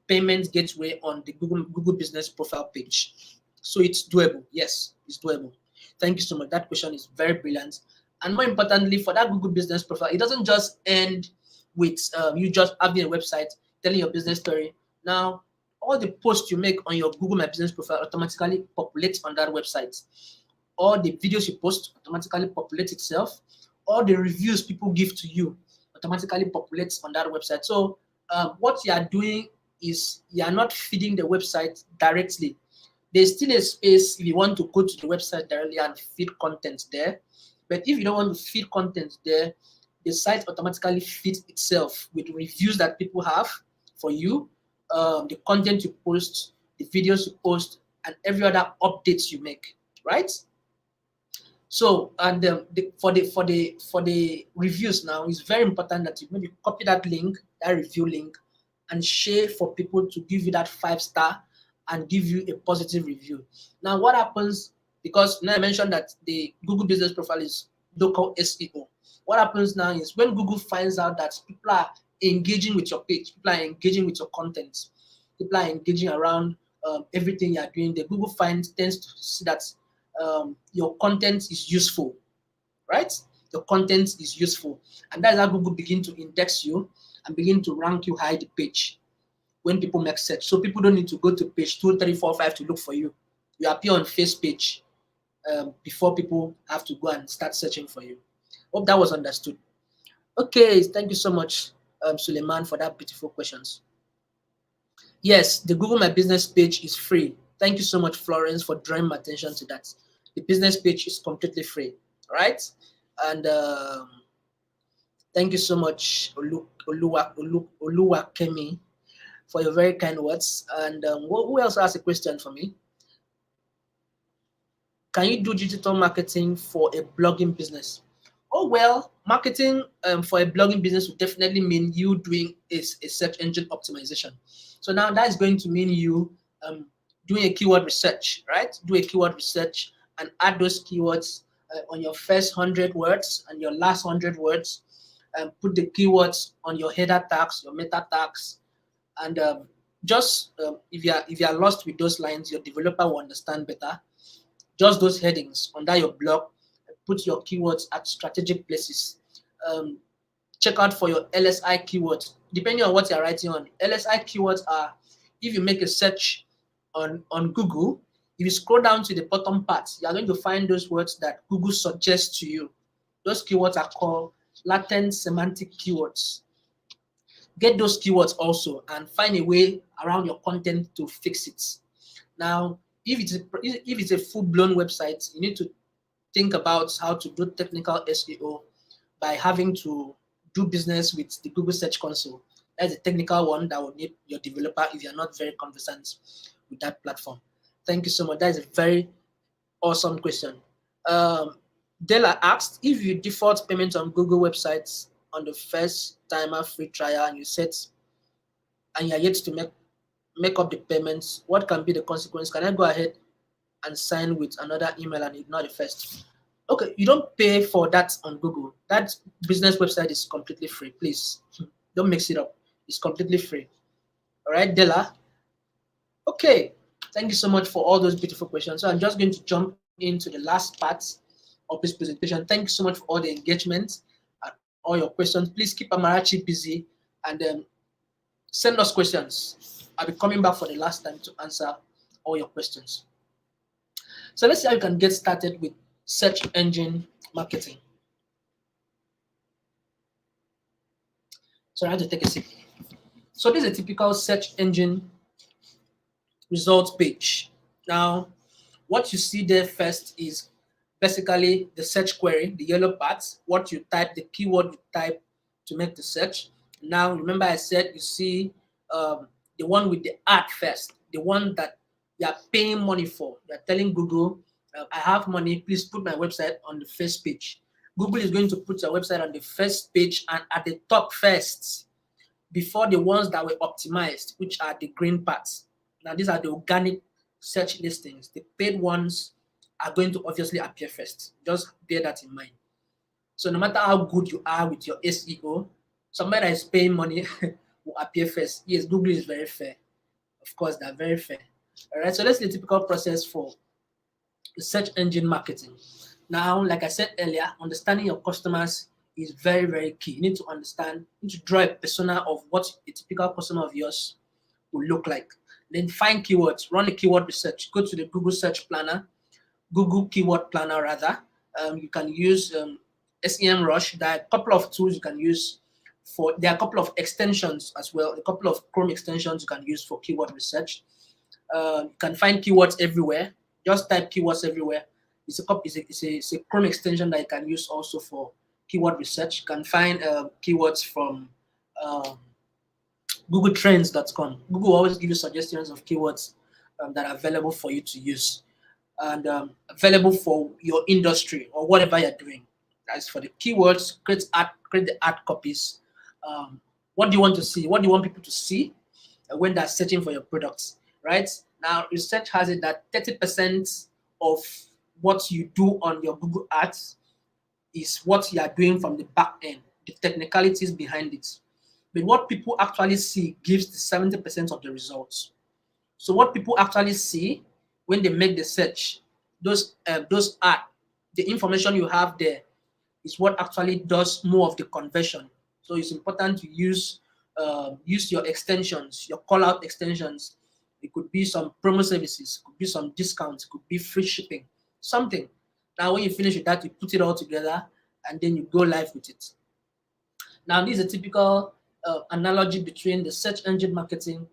payments gateway on the Google Business profile page. So it's doable. Yes, it's doable. Thank you so much. That question is very brilliant. And more importantly, for that Google Business profile, it doesn't just end with you just having a website telling your business story. Now, all the posts you make on your Google My Business profile automatically populate on that website. All the videos you post automatically populate itself. All the reviews people give to you automatically populates on that website. So what you are doing is you are not feeding the website directly. There's still a space if you want to go to the website directly and feed content there. But if you don't want to feed content there, the site automatically feeds itself with reviews that people have for you, the content you post, the videos you post, and every other updates you make, right? So, and for the reviews now, it's very important that you maybe copy that link, that review link, and share for people to give you that 5-star and give you a positive review. Now, what happens, because now I mentioned that the Google Business Profile is local SEO. What happens now is when Google finds out that people are engaging with your page, people are engaging with your content, people are engaging around everything you are doing, the Google tends to see that your content is useful, right? The content is useful. And that's how Google begin to index you and begin to rank you high the page when people make search. So people don't need to go to page 2, 3, 4, 5 to look for you. You appear on first page before people have to go and start searching for you. Hope that was understood. Okay, thank you so much, Suleiman, for that beautiful questions. Yes, the Google My Business page is free. Thank you so much, Florence, for drawing my attention to that. The business page is completely free, right? And thank you so much, Oluwakemi, for your very kind words. And who else asked a question for me? Can you do digital marketing for a blogging business? Oh, well, marketing for a blogging business would definitely mean you doing a search engine optimization. So now that is going to mean you doing a keyword research, right? Do a keyword research and add those keywords on your first 100 words and your last 100 words. Put the keywords on your header tags, your meta tags, and if you are lost with those lines, your developer will understand better. just those headings under your blog. Put your keywords at strategic places. Check out for your LSI keywords. Depending on what you're writing on, LSI keywords are, if you make a search on Google, if you scroll down to the bottom part, you're going to find those words that Google suggests to you. Those keywords are called latent semantic keywords. Get those keywords also and find a way around your content to fix it. Now, if it's a full-blown website, you need to think about how to do technical SEO by having to do business with the Google Search Console. That's a technical one that will need your developer if you're not very conversant with that platform. Thank you so much. That is a very awesome question. Della asked, if you default payment on Google websites on the first timer free trial and you're yet to make up the payments, what can be the consequence? Can I go ahead and sign with another email and ignore the first? Okay, you don't pay for that on Google. That business website is completely free. Please don't mix it up. It's completely free. All right, Della. Okay, thank you so much for all those beautiful questions. So I'm just going to jump into the last part of this presentation. Thank you so much for all the engagement and all your questions. Please keep Amarachi busy and send us questions. I'll be coming back for the last time to answer all your questions. So let's see how you can get started with search engine marketing. So I have to take a sip. So this is a typical search engine results page. Now, what you see there first is basically the search query, the yellow part, what you type, the keyword you type to make the search. Now, remember I said you see the one with the ad first, the one that you are paying money for. You are telling Google, I have money, please put my website on the first page. Google is going to put your website on the first page and at the top first, before the ones that were optimized, which are the green parts. Now, these are the organic search listings. The paid ones are going to obviously appear first. Just bear that in mind. So no matter how good you are with your SEO, somebody that is paying money will appear first. Yes, Google is very fair. Of course, they're very fair. All right, so that's the typical process for the search engine marketing. Now, like I said earlier, understanding your customers is very, very key. You need to understand, you need to draw a persona of what a typical customer of yours will look like. Then find keywords, run a keyword research, go to the Google Search Planner, Google Keyword Planner rather. You can use SEMrush. There are a couple of tools you can use for, there are a couple of extensions as well, a couple of Chrome extensions you can use for keyword research. You can find keywords everywhere. Just type keywords everywhere. It's a Chrome extension that you can use also for keyword research. You can find keywords from googletrends.com. Google always gives you suggestions of keywords that are available for you to use and available for your industry or whatever you're doing. As for the keywords, create the ad copies. What do you want to see? What do you want people to see when they're searching for your products, right? Now, research has it that 30% of what you do on your Google Ads is what you are doing from the back end, the technicalities behind it. But what people actually see gives the 70% of the results. So what people actually see when they make the search, those ads, the information you have there is what actually does more of the conversion. So it's important to use your extensions, your call out extensions. It could be some promo services, could be some discounts, could be free shipping, something. Now, when you finish with that, you put it all together and then you go live with it. Now, this is a typical analogy between the search engine marketing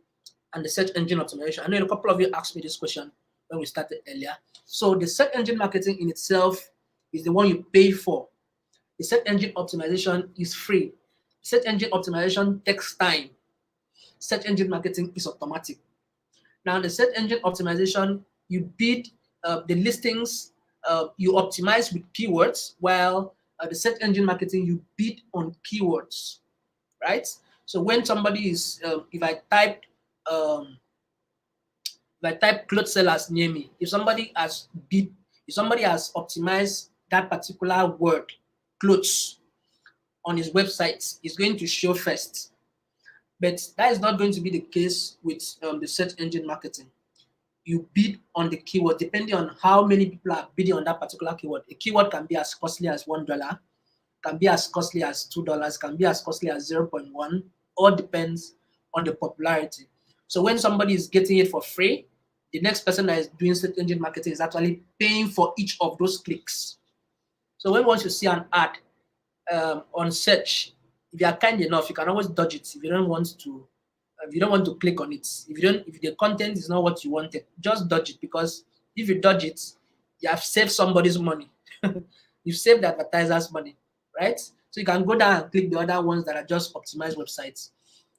and the search engine optimization. I know a couple of you asked me this question when we started earlier. So the search engine marketing in itself is the one you pay for. The search engine optimization is free. Search engine optimization takes time. Search engine marketing is automatic. Now, the search engine optimization, you bid the listings, you optimize with keywords, while the search engine marketing, you bid on keywords, right? So when somebody is, if I type clothes sellers near me, if somebody has optimized that particular word, clothes, on his website, it's going to show first. But that is not going to be the case with the search engine marketing. you bid on the keyword, depending on how many people are bidding on that particular keyword. A keyword can be as costly as $1, can be as costly as $2, can be as costly as 0.1, all depends on the popularity. So when somebody is getting it for free, the next person that is doing search engine marketing is actually paying for each of those clicks. So when once you see an ad on search, if you are kind enough, you can always dodge it if you don't want to. If you don't want to click on it, if the content is not what you wanted, just dodge it, because if you dodge it, you have saved somebody's money. You've saved the advertiser's money, right? So you can go down and click the other ones that are just optimized websites.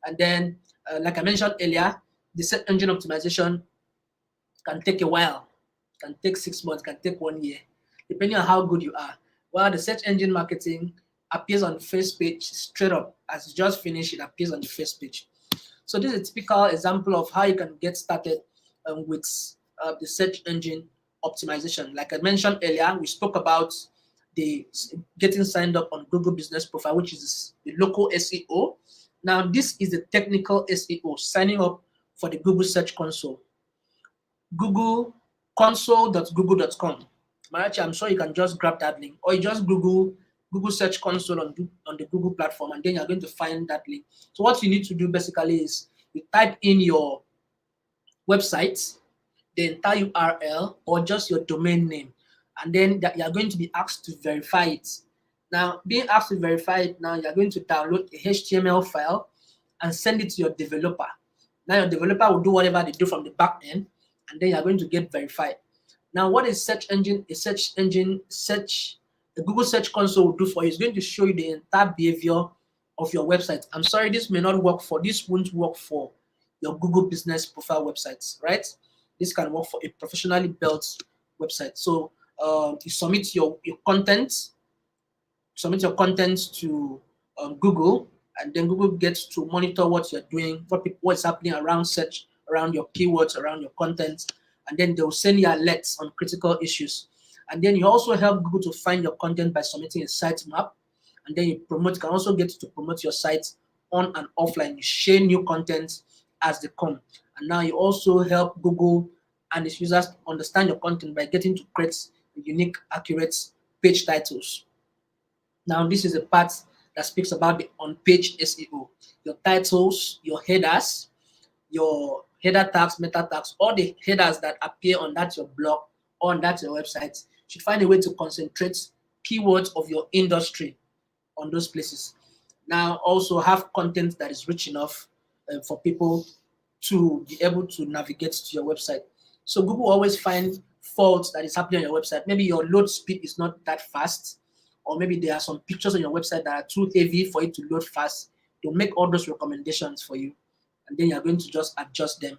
And then, like I mentioned earlier, the search engine optimization can take a while, can take 6 months, can take 1 year, depending on how good you are. While the search engine marketing appears on the first page straight up. As you just finish, it appears on the first page. So this is a typical example of how you can get started with the search engine optimization. Like I mentioned earlier, we spoke about the getting signed up on Google Business Profile, which is the local SEO. Now, this is the technical SEO, signing up for the Google Search Console. Google console.google.com. Marachi, I'm sure you can just grab that link, or you just Google Search Console on the Google platform, and then you're going to find that link. So what you need to do basically is you type in your website, the entire URL, or just your domain name, and then you're going to be asked to verify it. Now, being asked to verify it, now you're going to download a HTML file and send it to your developer. Now your developer will do whatever they do from the back end, and then you're going to get verified. Now, what is the Google Search Console will do for you is going to show you the entire behavior of your website. I'm sorry, this won't work for your Google Business Profile websites, right? This can work for a professionally built website. So you submit your content to Google, and then Google gets to monitor what you're doing, what's happening around search, around your keywords, around your content, and then they'll send you alerts on critical issues. And then you also help Google to find your content by submitting a sitemap, and then you can also get to promote your site on and offline. You share new content as they come. And now you also help Google and its users understand your content by getting to create unique, accurate page titles. Now, this is a part that speaks about the on-page SEO. Your titles, your headers, your header tags, meta tags, all the headers that appear on that your blog or on that your website, should find a way to concentrate keywords of your industry on those places. Now, also have content that is rich enough for people to be able to navigate to your website. So Google always find faults that is happening on your website. Maybe your load speed is not that fast, or maybe there are some pictures on your website that are too heavy for it to load fast. They'll make all those recommendations for you, and then you're going to just adjust them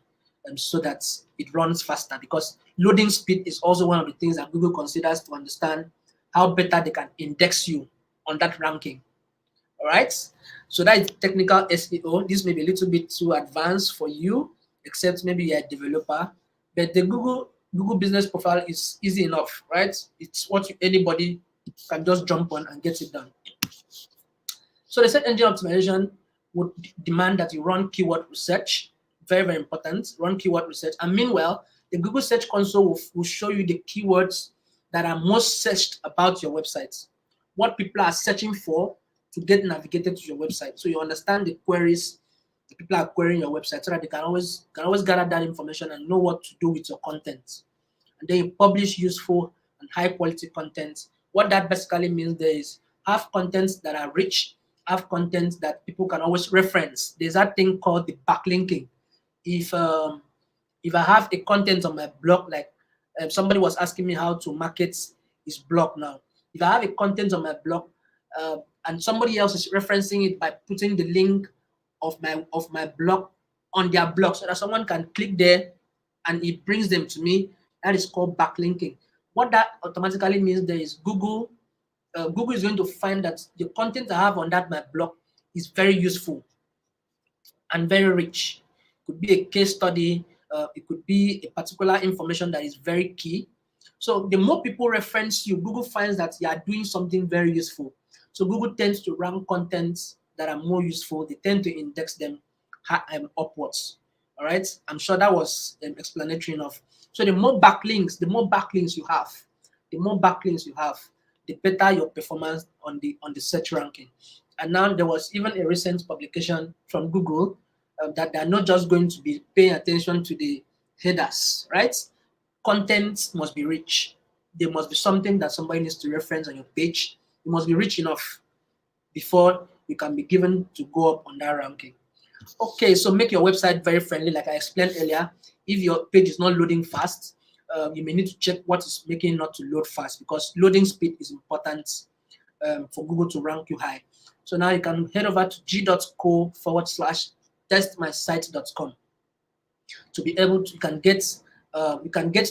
so that it runs faster, because loading speed is also one of the things that Google considers to understand how better they can index you on that ranking. All right, so that is technical SEO. This may be a little bit too advanced for you, except maybe you're a developer, but the Google Business Profile is easy enough, right? It's what anybody can just jump on and get it done. So the search engine optimization would demand that you run keyword research. Very, very important. Run keyword research. And meanwhile, the Google Search Console will show you the keywords that are most searched about your website, what people are searching for to get navigated to your website. So you understand the queries the people are querying your website, so that they can always gather that information and know what to do with your content. And then you publish useful and high quality content. What that basically means there is have contents that are rich, have contents that people can always reference. There's that thing called the backlinking. If I have a content on my blog, like somebody was asking me how to market his blog now. If I have a content on my blog and somebody else is referencing it by putting the link of my blog on their blog, so that someone can click there and it brings them to me, that is called backlinking. What that automatically means there is Google is going to find that the content I have on my blog is very useful and very rich. It could be a case study, it could be a particular information that is very key. So the more people reference you, Google finds that you are doing something very useful. So Google tends to rank contents that are more useful. They tend to index them upwards. All right, I'm sure that was explanatory enough. So the more backlinks you have, the better your performance on the search ranking. And now there was even a recent publication from Google that they're not just going to be paying attention to the headers, right? Content must be rich. There must be something that somebody needs to reference on your page. It must be rich enough before you can be given to go up on that ranking. Okay, so make your website very friendly, like I explained earlier. If your page is not loading fast, you may need to check what is making it not to load fast, because loading speed is important for Google to rank you high. So now you can head over to g.co/testmysite.com to be able to, you can get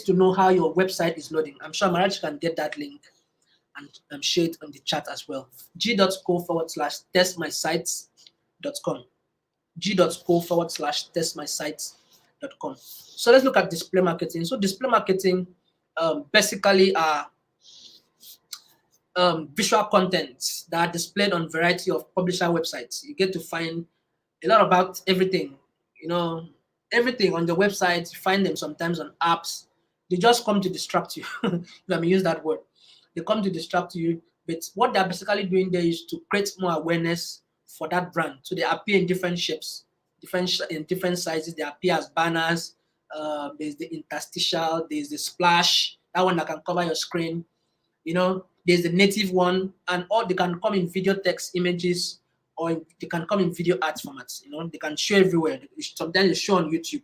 to know how your website is loading. I'm sure Maraj can get that link and share it on the chat as well. g.co/testmysites.com. g.co/testmysites.com. So let's look at display marketing. So display marketing basically are visual contents that are displayed on a variety of publisher websites. You get to find a lot about everything, everything on the website. You find them sometimes on apps. They just come to distract you. Let me use that word. They come to distract you, but what they're basically doing there is to create more awareness for that brand. So they appear in different shapes, in different sizes. They appear as banners. There's the interstitial, there's the splash, that one that can cover your screen. There's the native one, and or they can come in video, text, images, or they can come in video art formats. They can show everywhere. Sometimes they show on YouTube,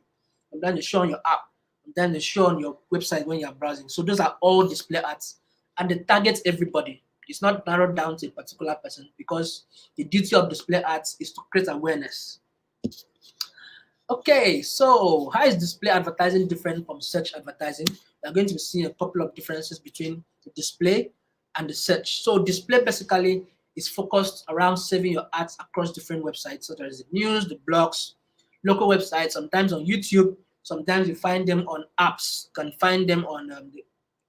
sometimes they show on your app, sometimes they show on your website when you're browsing. So those are all display arts, and they target everybody. It's not narrowed down to a particular person, because the duty of display arts is to create awareness. Okay, so how is display advertising different from search advertising? We're going to be seeing a couple of differences between the display and the search. So display basically is focused around serving your ads across different websites, such as the news, the blogs, local websites, sometimes on YouTube, sometimes you find them on apps, you can find them on,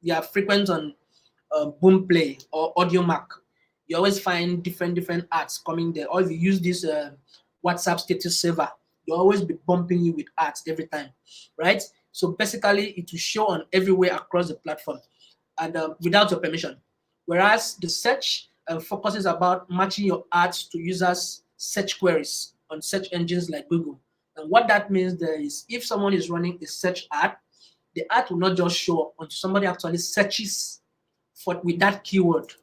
they are frequent on Boomplay or AudioMac. You always find different ads coming there. Or if you use this WhatsApp status saver, you'll always be bumping you with ads every time, right? So basically, it will show on everywhere across the platform, and without your permission. Whereas the search focuses about matching your ads to users' search queries on search engines like Google. And what that means there is, if someone is running a search ad, the ad will not just show up until somebody actually searches with that keyword.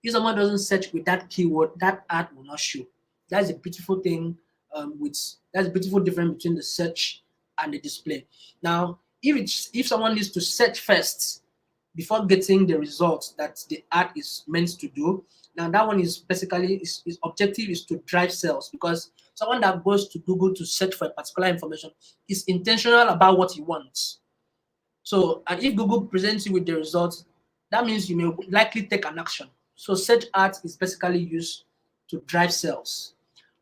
If someone doesn't search with that keyword, that ad will not show. That's a beautiful thing. That's a beautiful difference between the search and the display. Now, if someone needs to search first before getting the results that the ad is meant to do, now that one is basically his objective is to drive sales, because someone that goes to Google to search for a particular information is intentional about what he wants. So, and if Google presents you with the results, that means you may likely take an action. So search ads is basically used to drive sales,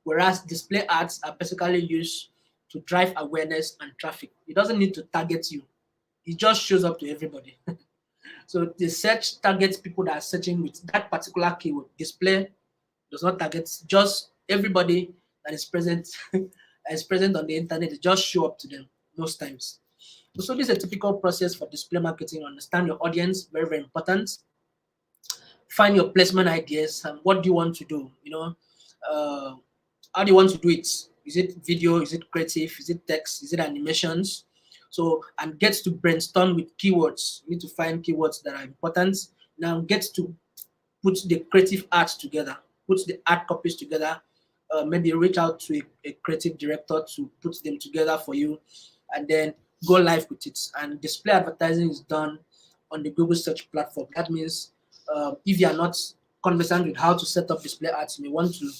whereas display ads are basically used to drive awareness and traffic. It doesn't need to target you. It just shows up to everybody. So the search targets people that are searching with that particular keyword. Display does not target just everybody that is present on the internet. It just show up to them most times. So this is a typical process for display marketing. Understand your audience, very, very important. Find your placement ideas and what do you want to do? How do you want to do it? Is it video? Is it creative? Is it text? Is it animations? So, and get to brainstorm with keywords. You need to find keywords that are important. Now get to put the creative art together, put the art copies together. Maybe reach out to a creative director to put them together for you, and then go live with it. And display advertising is done on the Google search platform. That means if you are not conversant with how to set up display ads, you may want to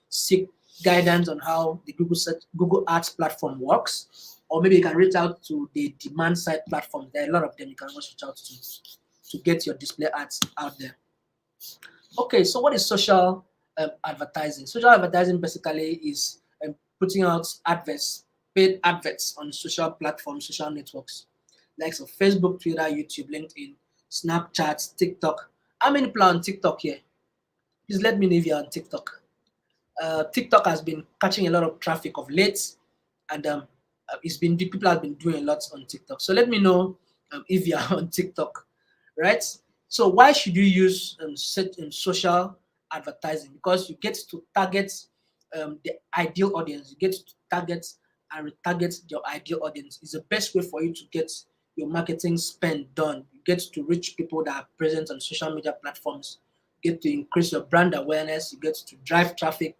seek guidance on how the Google Ads platform works, or maybe you can reach out to the demand side platform. There are a lot of them you can also reach out to get your display ads out there. Okay, so what is social advertising? Social advertising basically is putting out adverts, paid adverts on social platforms, social networks, like so Facebook, Twitter, YouTube, LinkedIn, Snapchat, TikTok. How many people are on TikTok here? Please let me know if you're on TikTok. TikTok has been catching a lot of traffic of late, and People have been doing a lot on TikTok. So let me know if you are on TikTok, right? So why should you use social advertising? Because you get to target the ideal audience. You get to target and retarget your ideal audience. It's the best way for you to get your marketing spend done. You get to reach people that are present on social media platforms. You get to increase your brand awareness. You get to drive traffic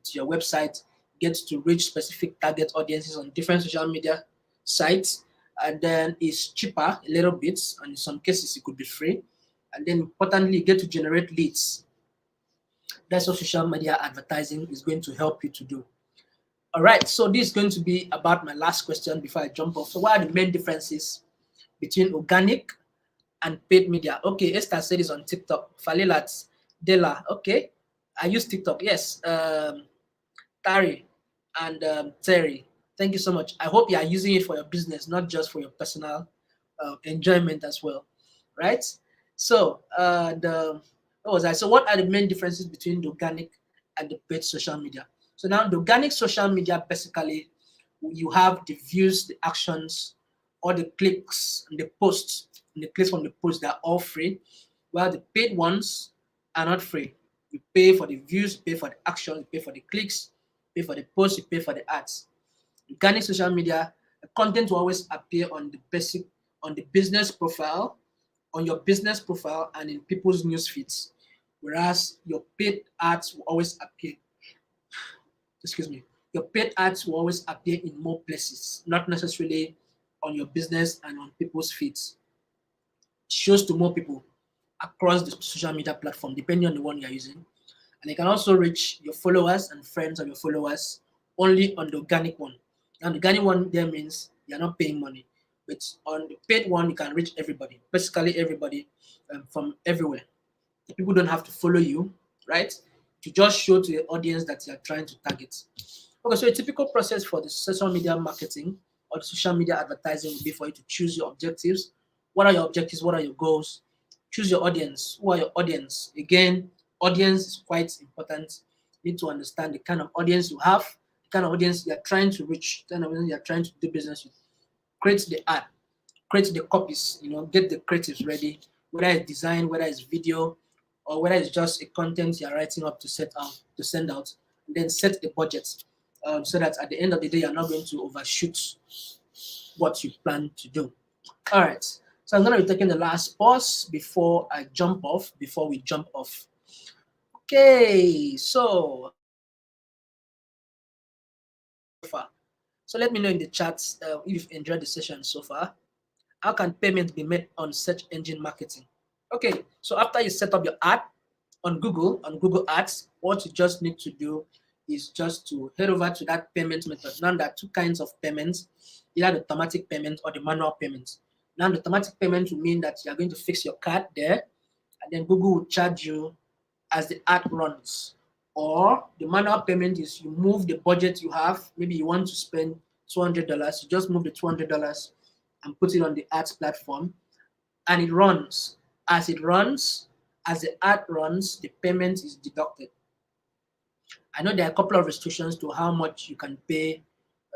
to your website. You get to reach specific target audiences on different social media sites. And then it's cheaper a little bit, and in some cases it could be free. And then importantly, you get to generate leads. That's what social media advertising is going to help you to do. All right, so this is going to be about my last question before I jump off. So what are the main differences between organic and paid media? Okay, Esther said it's on TikTok. Falilat, Dela, okay. I use TikTok, yes. Tari and Terry, thank you so much. I hope you are using it for your business, not just for your personal enjoyment as well, right? So what was I? So what are the main differences between the organic and the paid social media? So now the organic social media, basically, you have the views, the actions, all the clicks, and the posts, and the clicks from the posts, they're all free, while the paid ones are not free. You pay for the views, you pay for the action, you pay for the clicks, you pay for the posts, you pay for the ads. Organic social media, the content will always appear on the business profile, on your business profile, and in people's news feeds. Whereas your paid ads will always appear, excuse me, your paid ads will always appear in more places, not necessarily on your business and on people's feeds. It shows to more people across the social media platform, depending on the one you're using. And you can also reach your followers and friends of your followers only on the organic one. And the organic one there means you're not paying money. But on the paid one, you can reach everybody, basically everybody from everywhere. The people don't have to follow you, right? To just show to the audience that you're trying to target. Okay, so a typical process for the social media marketing or the social media advertising would be for you to choose your objectives. What are your objectives? What are your goals? Choose your audience. Who are your audience? Again, audience is quite important. You need to understand the kind of audience you have, the kind of audience you're trying to reach, the kind of audience you're trying to do business with. Create the ad, create the copies, get the creatives ready, whether it's design, whether it's video, or whether it's just a content you're writing up to send out, and then set the budget so that at the end of the day you're not going to overshoot what you plan to do. All right. So I'm going to be taking the last pause before we jump off. Okay. So far. So let me know in the chats if you've enjoyed the session so far. How can payment be made on search engine marketing? Okay. So after you set up your ad on Google Ads, what you just need to do is just to head over to that payment method. Now there are two kinds of payments, either the automatic payment or the manual payment. Now the automatic payment will mean that you're going to fix your card there, and then Google will charge you as the ad runs. Or the manual payment is you move the budget you have. Maybe you want to spend $200, you just move the $200 and put it on the ads platform, and it runs. As it runs, as the ad runs, the payment is deducted. I know there are a couple of restrictions to how much you can pay.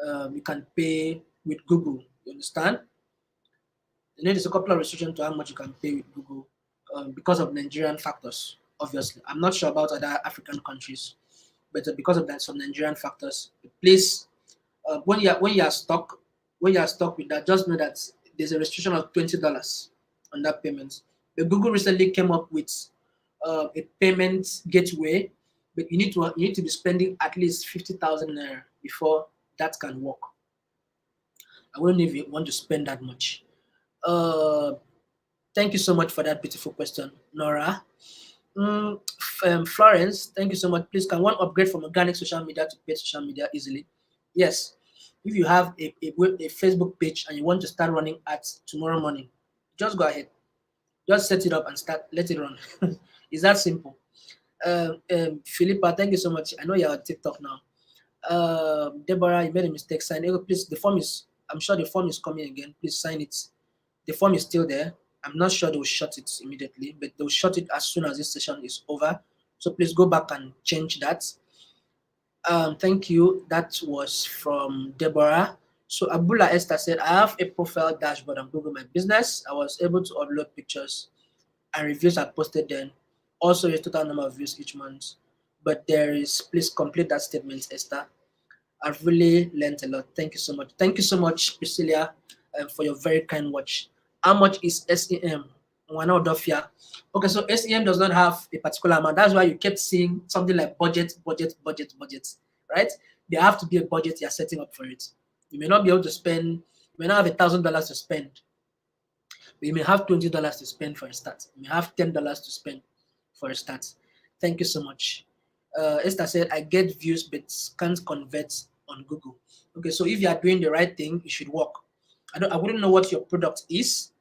You can pay with Google. You understand? There's a couple of restrictions to how much you can pay with Google because of Nigerian factors. Obviously, I'm not sure about other African countries, but because of that, some Nigerian factors. Please, when you are stuck with that, just know that there's a restriction of $20 on that payment. But Google recently came up with a payment gateway, but you need to be spending at least 50,000 naira before that can work. I wouldn't even want to spend that much. Uh, Thank you so much for that beautiful question, Nora. Florence, thank you so much. Please, can one upgrade from organic social media to paid social media easily? Yes. If you have a Facebook page and you want to start running ads tomorrow morning, just go ahead. Just set it up and let it run. It's that simple. Philippa, thank you so much. I know you're on TikTok now. Deborah, you made a mistake. Sign it. Please, I'm sure the form is coming again. Please sign it. The form is still there. I'm not sure they'll shut it immediately, but they'll shut it as soon as this session is over. So please go back and change that. Thank you. That was from Deborah. So Abula Esther said, I have a profile dashboard on Google My Business. I was able to upload pictures and reviews are posted then. Also, a total number of views each month. But there is, please complete that statement, Esther. I've really learned a lot. Thank you so much. Thank you so much, Priscilla, for your very kind watch. How much is SEM? Okay, so SEM does not have a particular amount. That's why you kept seeing something like budget, budget, budget, budget, right? There have to be a budget you're setting up for it. You may not be able to spend, you may not have $1,000 to spend, but you may have $20 to spend for a start. You may have $10 to spend for a start. Thank you so much. Esther said, I get views but can't convert on Google. Okay, so if you are doing the right thing, it should work. I wouldn't know what your product is.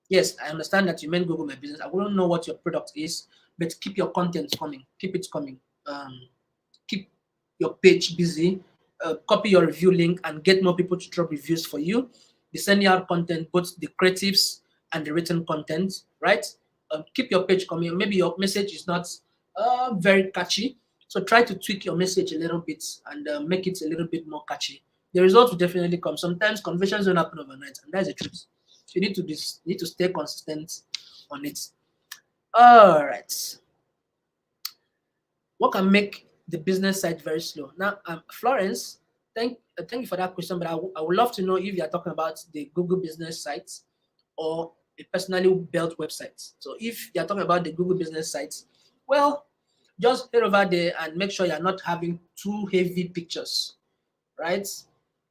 Yes, I understand that you meant Google My Business. I wouldn't know what your product is, but keep your content coming. Keep it coming. Keep your page busy. Copy your review link and get more people to drop reviews for you. Be sending out content, both the creatives and the written content, right? Keep your page coming. Maybe your message is not very catchy, so try to tweak your message a little bit and make it a little bit more catchy. The results will definitely come. Sometimes conversions don't happen overnight, and that's the truth. So you need to stay consistent on it. All right. What can make the business side very slow? Now, Florence, thank you for that question, but I would love to know if you're talking about the Google business sites or a personally built website. So if you're talking about the Google business sites, well, just head over there and make sure you're not having too heavy pictures, right?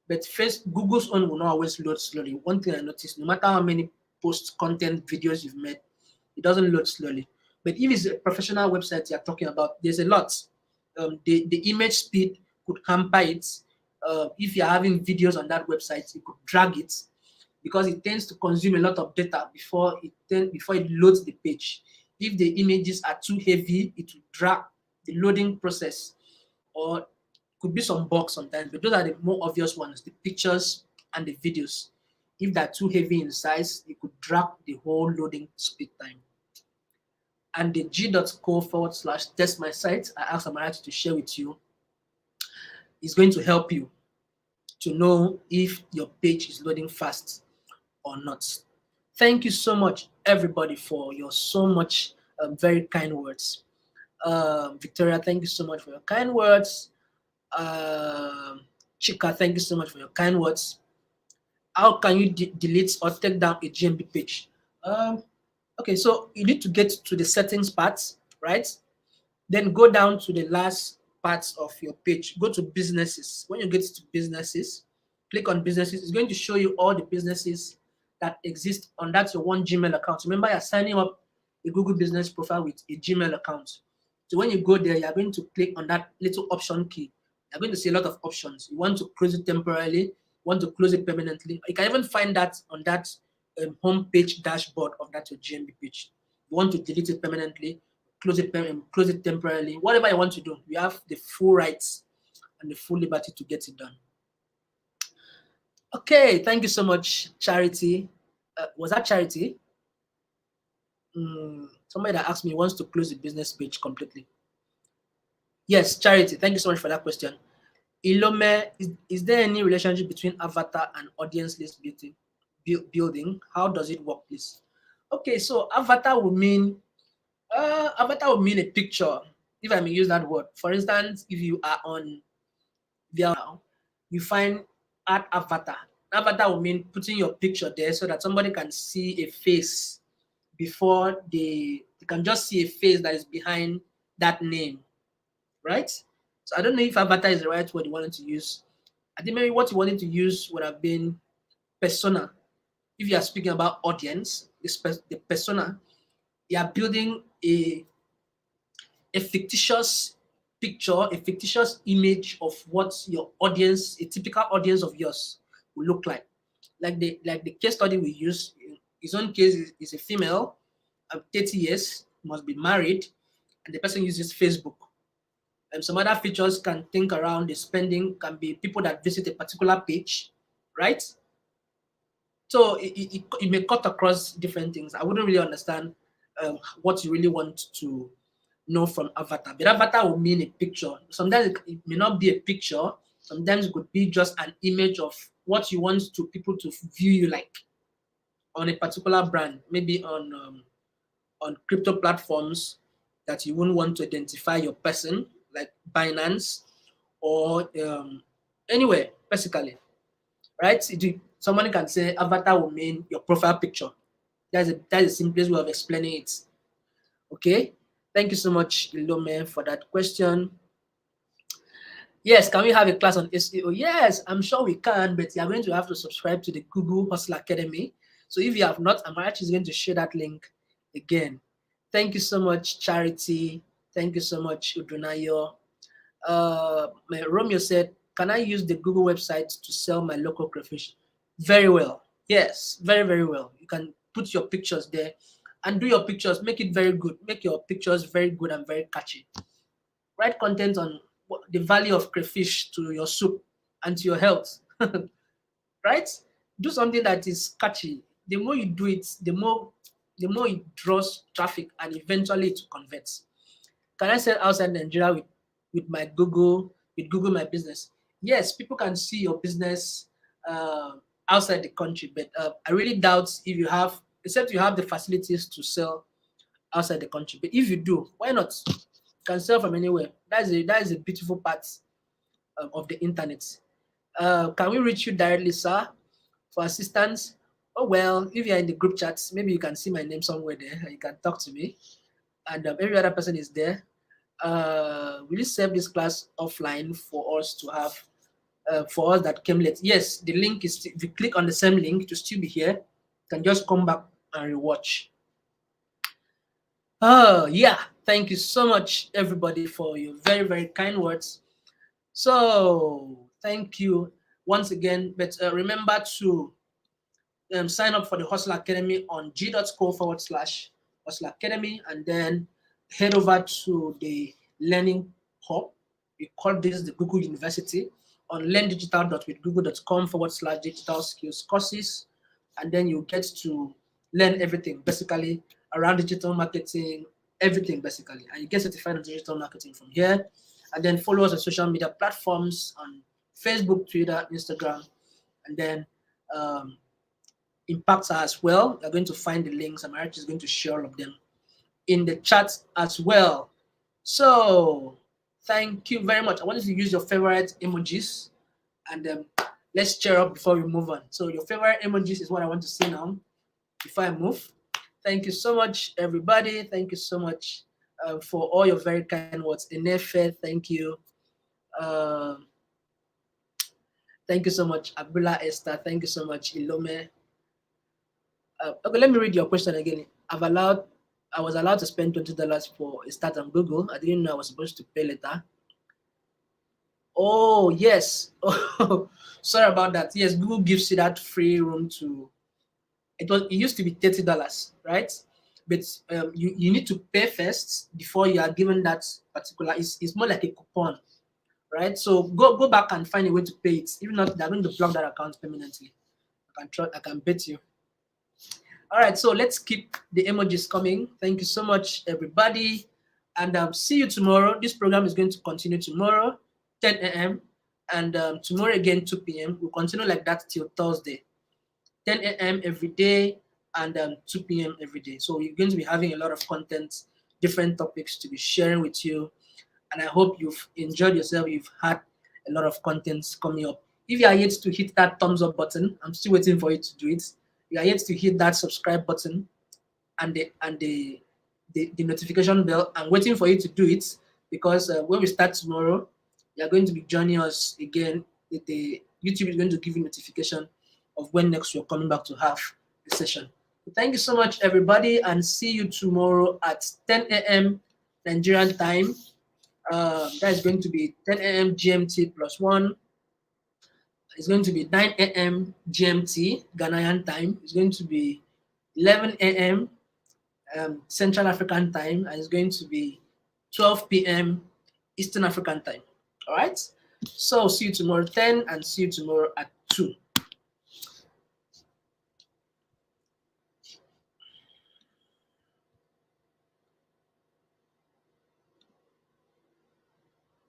But first, Google's own will not always load slowly. One thing I noticed, no matter how many post content videos you've made, it doesn't load slowly. But if it's a professional website you're talking about, there's a lot. The image speed could hamper it. If you're having videos on that website, you could drag it because it tends to consume a lot of data before it loads the page. If the images are too heavy, it will drag the loading process, or could be some bugs sometimes, but those are the more obvious ones, the pictures and the videos. If they're too heavy in size, it could drag the whole loading speed time. And the g.co/test my site, I asked Amarati to share with you, is going to help you to know if your page is loading fast or not. Thank you so much, everybody, for your so much very kind words. Victoria, thank you so much for your kind words. Chika, thank you so much for your kind words. How can you delete or take down a GMB page? Okay, so you need to get to the settings part, right? Then go down to the last parts of your page. Go to businesses. When you get to businesses, click on businesses. It's going to show you all the businesses that exist on that your one Gmail account. Remember, you're signing up a Google business profile with a Gmail account. So when you go there, you're going to click on that little option key. You're going to see a lot of options. You want to close it temporarily, you want to close it permanently. You can even find that on that home page dashboard of that your GMB page. You want to delete it permanently, close it temporarily, whatever you want to do. You have the full rights and the full liberty to get it done. Okay, thank you so much, Charity. Was that Charity? Somebody that asked me wants to close the business page completely. Yes, Charity, thank you so much for that question. Ilome, is there any relationship between avatar and audience list building? How does it work, please? Okay, so avatar would mean a picture, if I may use that word. For instance, if you are on now, you find add avatar. Avatar will mean putting your picture there so that somebody can see a face before they can just see a face that is behind that name, right? So I don't know if avatar is the right word you wanted to use. I think maybe what you wanted to use would have been persona. If you are speaking about audience, the persona, you are building a fictitious picture, a fictitious image of what your audience, a typical audience of yours, will look like. Like the case study we use, his own case is a female, 30 years, must be married, and the person uses Facebook. And some other features can think around the spending, can be people that visit a particular page, right? So it may cut across different things. I wouldn't really understand what you really want to know from avatar. But avatar will mean a picture. Sometimes it may not be a picture, Sometimes it could be just an image of what you want to people to view you like on a particular brand, maybe on crypto platforms that you wouldn't want to identify your person, like Binance or anywhere, basically, right? Someone can say avatar will mean your profile picture. That's the simplest way of explaining it. Okay, thank you so much, Ilome, for that question. Yes, can we have a class on SEO? Yes, I'm sure we can, but you're going to have to subscribe to the Google Hustle Academy. So if you have not, I'm actually going to share that link again. Thank you so much, Charity. Thank you so much, Udunayo. Romeo said, can I use the Google website to sell my local crayfish? Very well. Yes, very, very well. You can put your pictures there and do your pictures, make it very good. Make your pictures very good and very catchy. Write content on the value of crayfish to your soup and to your health. Right? Do something that is catchy. The more you do it, the more it draws traffic and eventually it converts. Can I sell outside Nigeria with my Google My Business? Yes, people can see your business outside the country, but I really doubt if you have, except you have the facilities to sell outside the country. But if you do, why not? You can sell from anywhere. That is a beautiful part of the internet. Can we reach you directly, sir, for assistance? Oh well, if you're in the group chats, maybe you can see my name somewhere there and you can talk to me. And every other person is there. Will you save this class offline for us to have for us that came late? Yes, the link is if you click on the same link to still be here, you can just come back and rewatch. Oh yeah, thank you so much everybody for your very, very kind words. So thank you once again, but remember to sign up for the Hustle Academy on g.co/Hustle Academy, and then head over to the Learning Hub. We call this the Google University on learndigital.withgoogle.com/digital skills courses. And then you get to learn everything basically around digital marketing, everything basically. And you get certified in digital marketing from here. And then follow us on social media platforms on Facebook, Twitter, Instagram, and then impacts as well. You're going to find the links. I'm actually going to share all of them in the chat as well. So thank you very much. I want you to use your favorite emojis and let's cheer up before we move on. So your favorite emojis is what I want to see now before I move. Thank you so much, everybody. Thank you so much for all your very kind words. Enefe, thank you. Uh, thank you so much, Abula Esther. Thank you so much, Ilome. Okay, let me read your question again. I was allowed to spend $20 for a start on Google. I didn't know I was supposed to pay later. Oh yes. Oh, sorry about that. Yes, Google gives you that free room to. It used to be $30, right? But you need to pay first before you are given that particular. It's more like a coupon, right? So go back and find a way to pay it. If not, they're going to block that account permanently. I can bet you. All right, so let's keep the emojis coming. Thank you so much, everybody. And see you tomorrow. This program is going to continue tomorrow, 10 a.m. And tomorrow again, 2 p.m. We'll continue like that till Thursday, 10 a.m. every day and 2 p.m. every day. So we're going to be having a lot of content, different topics to be sharing with you. And I hope you've enjoyed yourself. You've had a lot of contents coming up. If you are yet to hit that thumbs up button, I'm still waiting for you to do it. You are yet to hit that subscribe button and the notification bell. I'm waiting for you to do it because when we start tomorrow, you are going to be joining us again. The YouTube is going to give you notification of when next we're coming back to have the session. So thank you so much, everybody, and see you tomorrow at 10 a.m. Nigerian time. That is going to be 10 a.m. GMT plus 1. It's going to be 9 a.m. GMT, Ghanaian time. It's going to be 11 a.m. Central African time, and it's going to be 12 p.m. Eastern African time. All right? So see you tomorrow 10 and see you tomorrow at